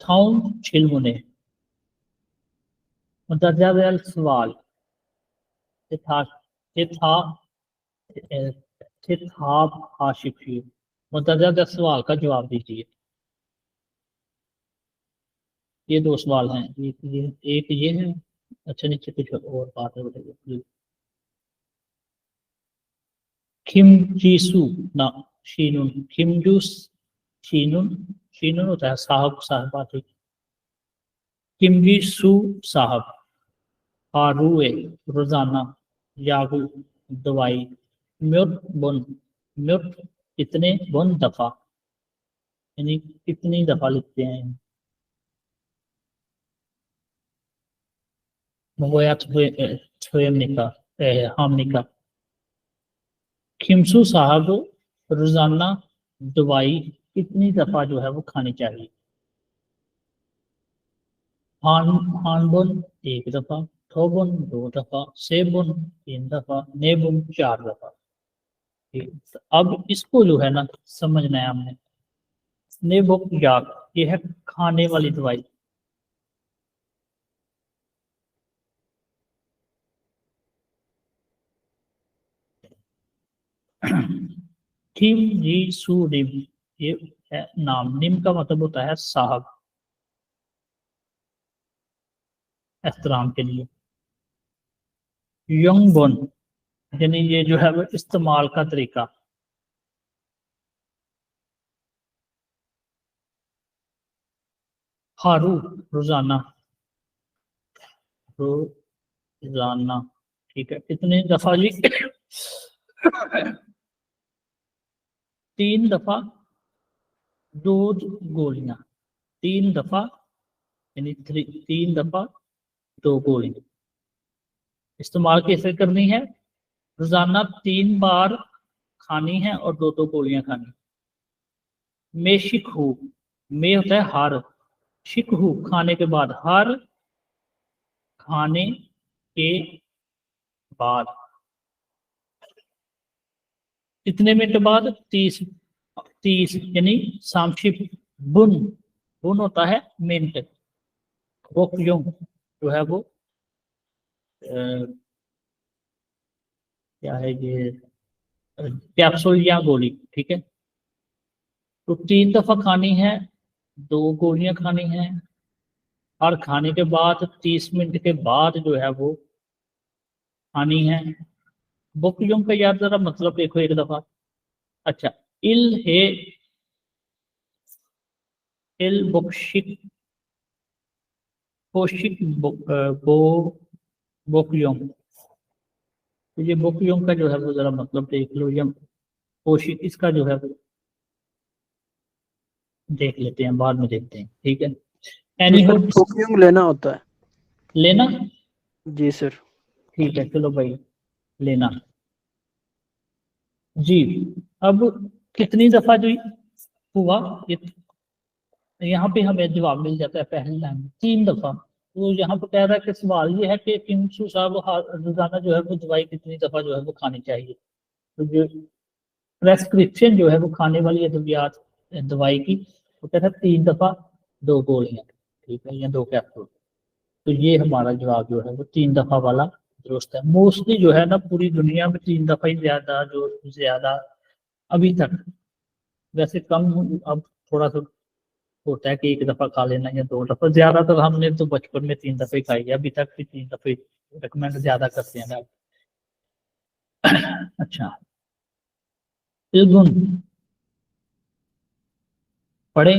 थाउन छिलमुने, मुतरजा दैल सवाल, था था हाशिफी, मुतरजा दैल सवाल का जवाब दीजिए। ये 2 सवाल हैं, एक ये है, अच्छा नीचे कुछ और बात है बताइए। खिमजीसु ना शीनुन, खिमजूस शीनुन, शीनुन होता है साहब साहबा, ठीक। किमजीसु साहब, हारुए रोजाना, यागु दवाई, म्युट बुन, म्युट कितने, बुन दफा, यानी कितनी दफा लिखते हैं। मगोया निका हम निका, खिमसू साहब रोजाना दवाई कितनी दफा जो है वो खानी चाहिए। हान हानबुन 1 दफा, थोबुन 2 दफा, सेबुन 3 दफा, नेबुन 4 दफा, ठीक। तो अब इसको जो है ना समझना है हमने। नेबुक याक ये है खाने वाली दवाई, किम जी सू रिम ये है नाम, निम का मतलब होता है साहब, एहतराम के लिए। यंग बोन यानी ये जो है वो इस्तेमाल का तरीका, हारू रोजाना, रोजाना, ठीक है। कितने दफा जी? 3 दफा 2 गोलियां, 3 दफा यानी 3 दफा 2 गोलियां। इस्तेमाल कैसे करनी है? रोजाना 3 बार खानी है और 2 गोलियां खानी। में शिकहू, में होता है हर, शिकहू खाने के बाद, हर खाने के बाद। कितने मिनट बाद? 30 यानी सामशिप। बुन, बुन होता है मिनट। वोकयुंग जो है वो क्या है ये, कैप्सूल या गोली, ठीक है। तो 3 दफा खानी है, 2 गोलियां खानी है, और खाने के बाद 30 मिनट के बाद जो है वो खानी है। वोकयुंग का यार जरा मतलब देखो एक दफा। अच्छा, इल है, इल बुकशिक, कोशिक बोकयोंग। तो ये बोकयोंग का जो है वो जरा मतलब देख लो, या कोशिक, इसका जो है वो देख लेते हैं, बाद में देखते हैं, ठीक है। एनीहो वोकयुंग लेना होता है। लेना, जी सर। ठीक है, चलो भाई लेना जी। अब कितनी दफा जो हुआ, ये यहाँ पे हमें जवाब मिल जाता है पहली लाइन में 3 दफा। तो यहाँ पे कह रहा है कि सवाल ये है कि किंसु साहब रोजाना जो है वो दवाई कितनी दफा जो है वो खानी चाहिए। तो जो प्रेस्क्रिप्शन जो है वो खाने वाली अद्वियात दवाई की, वो कहता है 3 दफा 2 गोलियां, ठीक है, या 2 कैप्सूल। तो ये हमारा जवाब जो है वो 3 दफा वाला दुरुस्त है। मोस्टली जो है ना पूरी दुनिया में 3 दफा ही ज्यादा अभी तक, वैसे कम अब थोड़ा सा होता है कि 1 दफा खा लेना या 2 दफा। ज्यादातर हमने तो बचपन में 3 दफे खाई है, अभी तक भी 3 दफे रिकमेंड ज्यादा करते हैं ना। अच्छा, इल्गुन पढ़े,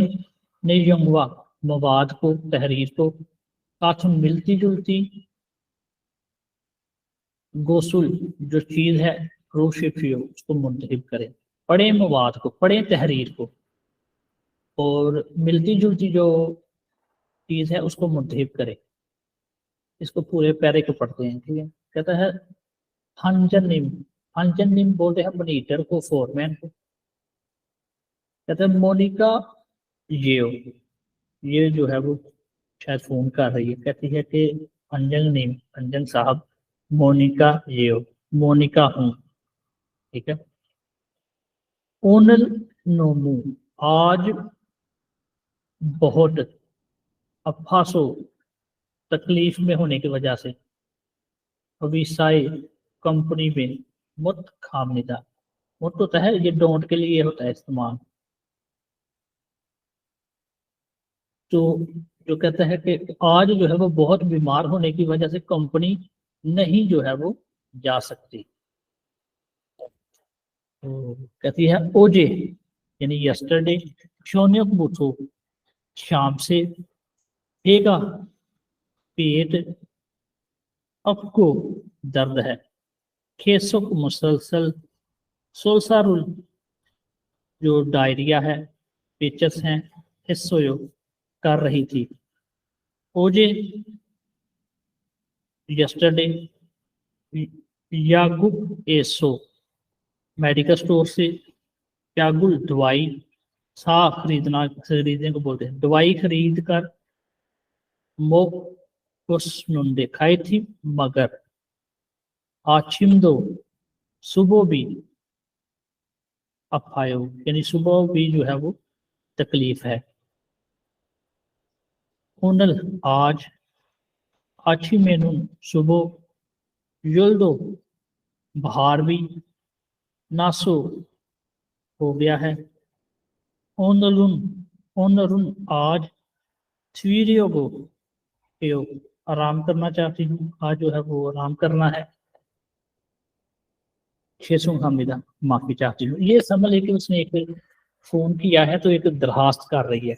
नियंगवा मवाद को, तहरीर को, काथुन मिलती जुलती, गोसुल जो चीज है, रोशिफियो उसको मुंतहिब करें। पढ़े मवाद को, पढ़े तहरीर को, और मिलती जुलती जो चीज है उसको मुंतहिब करें। इसको पूरे पैरे को पढ़ते हैं, ठीक है। कहता है हंजनिम, हंजनिम बोलते हैं मॉनिटर को, फोरमैन को। कहते हैं मोनिका ये जो है वो शायद फोन कर रही है, कहती है कि अंजन नीम, अंजन साहब, मोनिका मोनिका हूँ, ठीक है। ओनल नोमू आज बहुत, अफासो तकलीफ में होने की वजह से, अविसाई कंपनी में, मुत खामिदा, मुत होता है ये डोंट के लिए होता है इस्तेमाल। तो जो कहता है कि आज जो है वो बहुत बीमार होने की वजह से कंपनी नहीं जो है वो जा सकती। तो कहती है ओजे यानी यस्टरडे, शोन्यक बुथो शाम से, हेगा पेट, आपको दर्द है, खेसुक मुसलसल, सोलसारुल जो डायरिया है, पेचस हैं, हिस्सोयो कर रही थी। ओजे यस्टरडे, यागुक एसो मेडिकल स्टोर से, यागुल दवाई, सा खरीदने को बोलते हैं, दवाई खरीद कर, मोकुसनुंदे खाई थी, मगर आचिमदो सुबह भी, अफायो यानी सुबह भी जो है वो तकलीफ है। उनल आज, अच्छी मेनून सुबह, युल्दो बाहर भी, नासो हो गया है, ओनरुन ओनरुन आज, थ्वीरियोगो एयो आराम करना चाहती हूँ, आज जो है वो आराम करना है। शेसुंग हमिदा माफी चाहती हूँ। ये समझ ले कि उसने एक फोन किया है तो एक दरखास्त कर रही है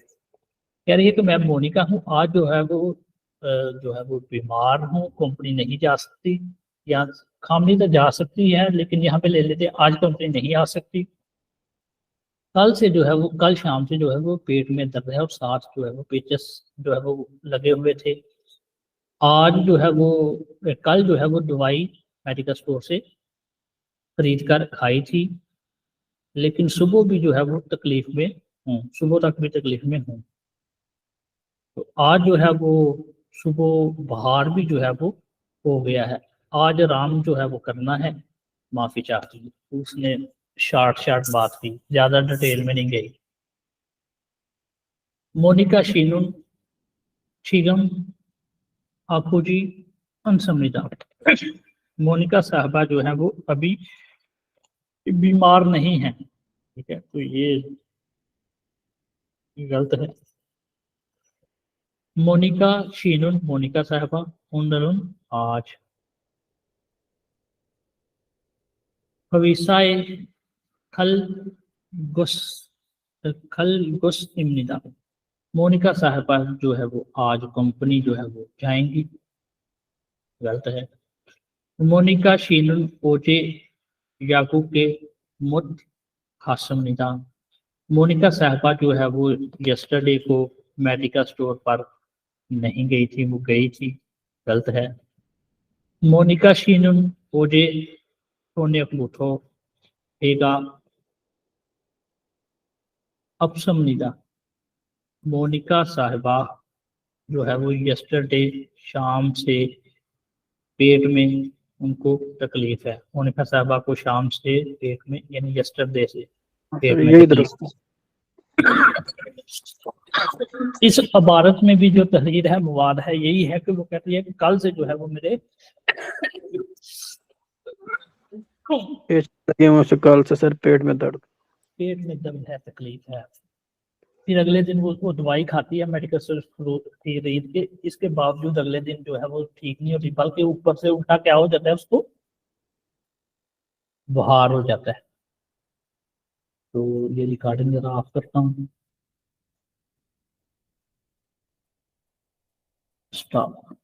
कह रही है कि मैं मोनिका हूँ, आज जो है वो बीमार हूँ, कंपनी नहीं जा सकती, या खामनी तो जा सकती है लेकिन यहाँ पे ले लेते हैं, आज कंपनी नहीं आ सकती। कल से जो है वो, कल शाम से जो है वो पेट में दर्द है और साथ जो है वो पेचस जो है वो लगे हुए थे। आज जो है वो, कल जो है वो दवाई मेडिकल स्टोर से खरीद कर खाई थी, लेकिन सुबह भी जो है वो तकलीफ में हूँ, सुबह तक भी तकलीफ में हूँ। तो आज जो है वो सुबह बाहर भी जो है वो हो गया है, आज आराम जो है वो करना है, माफ़ी चाहती हूँ। उसने शार्ट शार्ट बात की, ज़्यादा डिटेल में नहीं गई। मोनिका शीगम आपू जी अनसमिता। मोनिका साहबा जो है वो अभी बीमार नहीं है, ठीक है, तो ये गलत है। मोनिका शीनुन, मोनिका साहबा उन्दरुन आज। हवीसाए खल गुस गुस इम्निदा। मोनिका साहबा जो है वो आज कंपनी जो है वो जाएंगी, गलत है। मोनिका शीनुन ओजे याकूब के मुद हासम निदान। मोनिका साहबा जो है वो यस्टरडे को मेडिकल स्टोर पर नहीं गई थी, वो गई थी, गलत है। मोनिका शीनुन ओजे सोने प्लूथो एगा अपसम निदा। मोनिका साहबा जो है वो यस्टरडे शाम से पेट में उनको तकलीफ है। मोनिका साहबा को शाम से पेट में, यानी यस्टरडे से पेट में यही तकलीफ दुरुस्त है। इस इबारत में भी जो तहरीर है, मवाद है, यही है कि वो कहती है कि कल से जो है वो मेरे लगे मुझसे कल से सर पेट में दर्द। पेट में दर्द है, तकलीफ है। फिर अगले दिन वो दवाई खाती है मेडिकल स्टोर खरीद के, इसके बावजूद अगले दिन जो है वो ठीक नहीं होती, बल्कि ऊपर से उल्टा क्या हो जाता है, उसको बुखार हो जाता है। तो ये रिकॉर्डिंग जरा ऑफ करता हूँ, स्टॉप।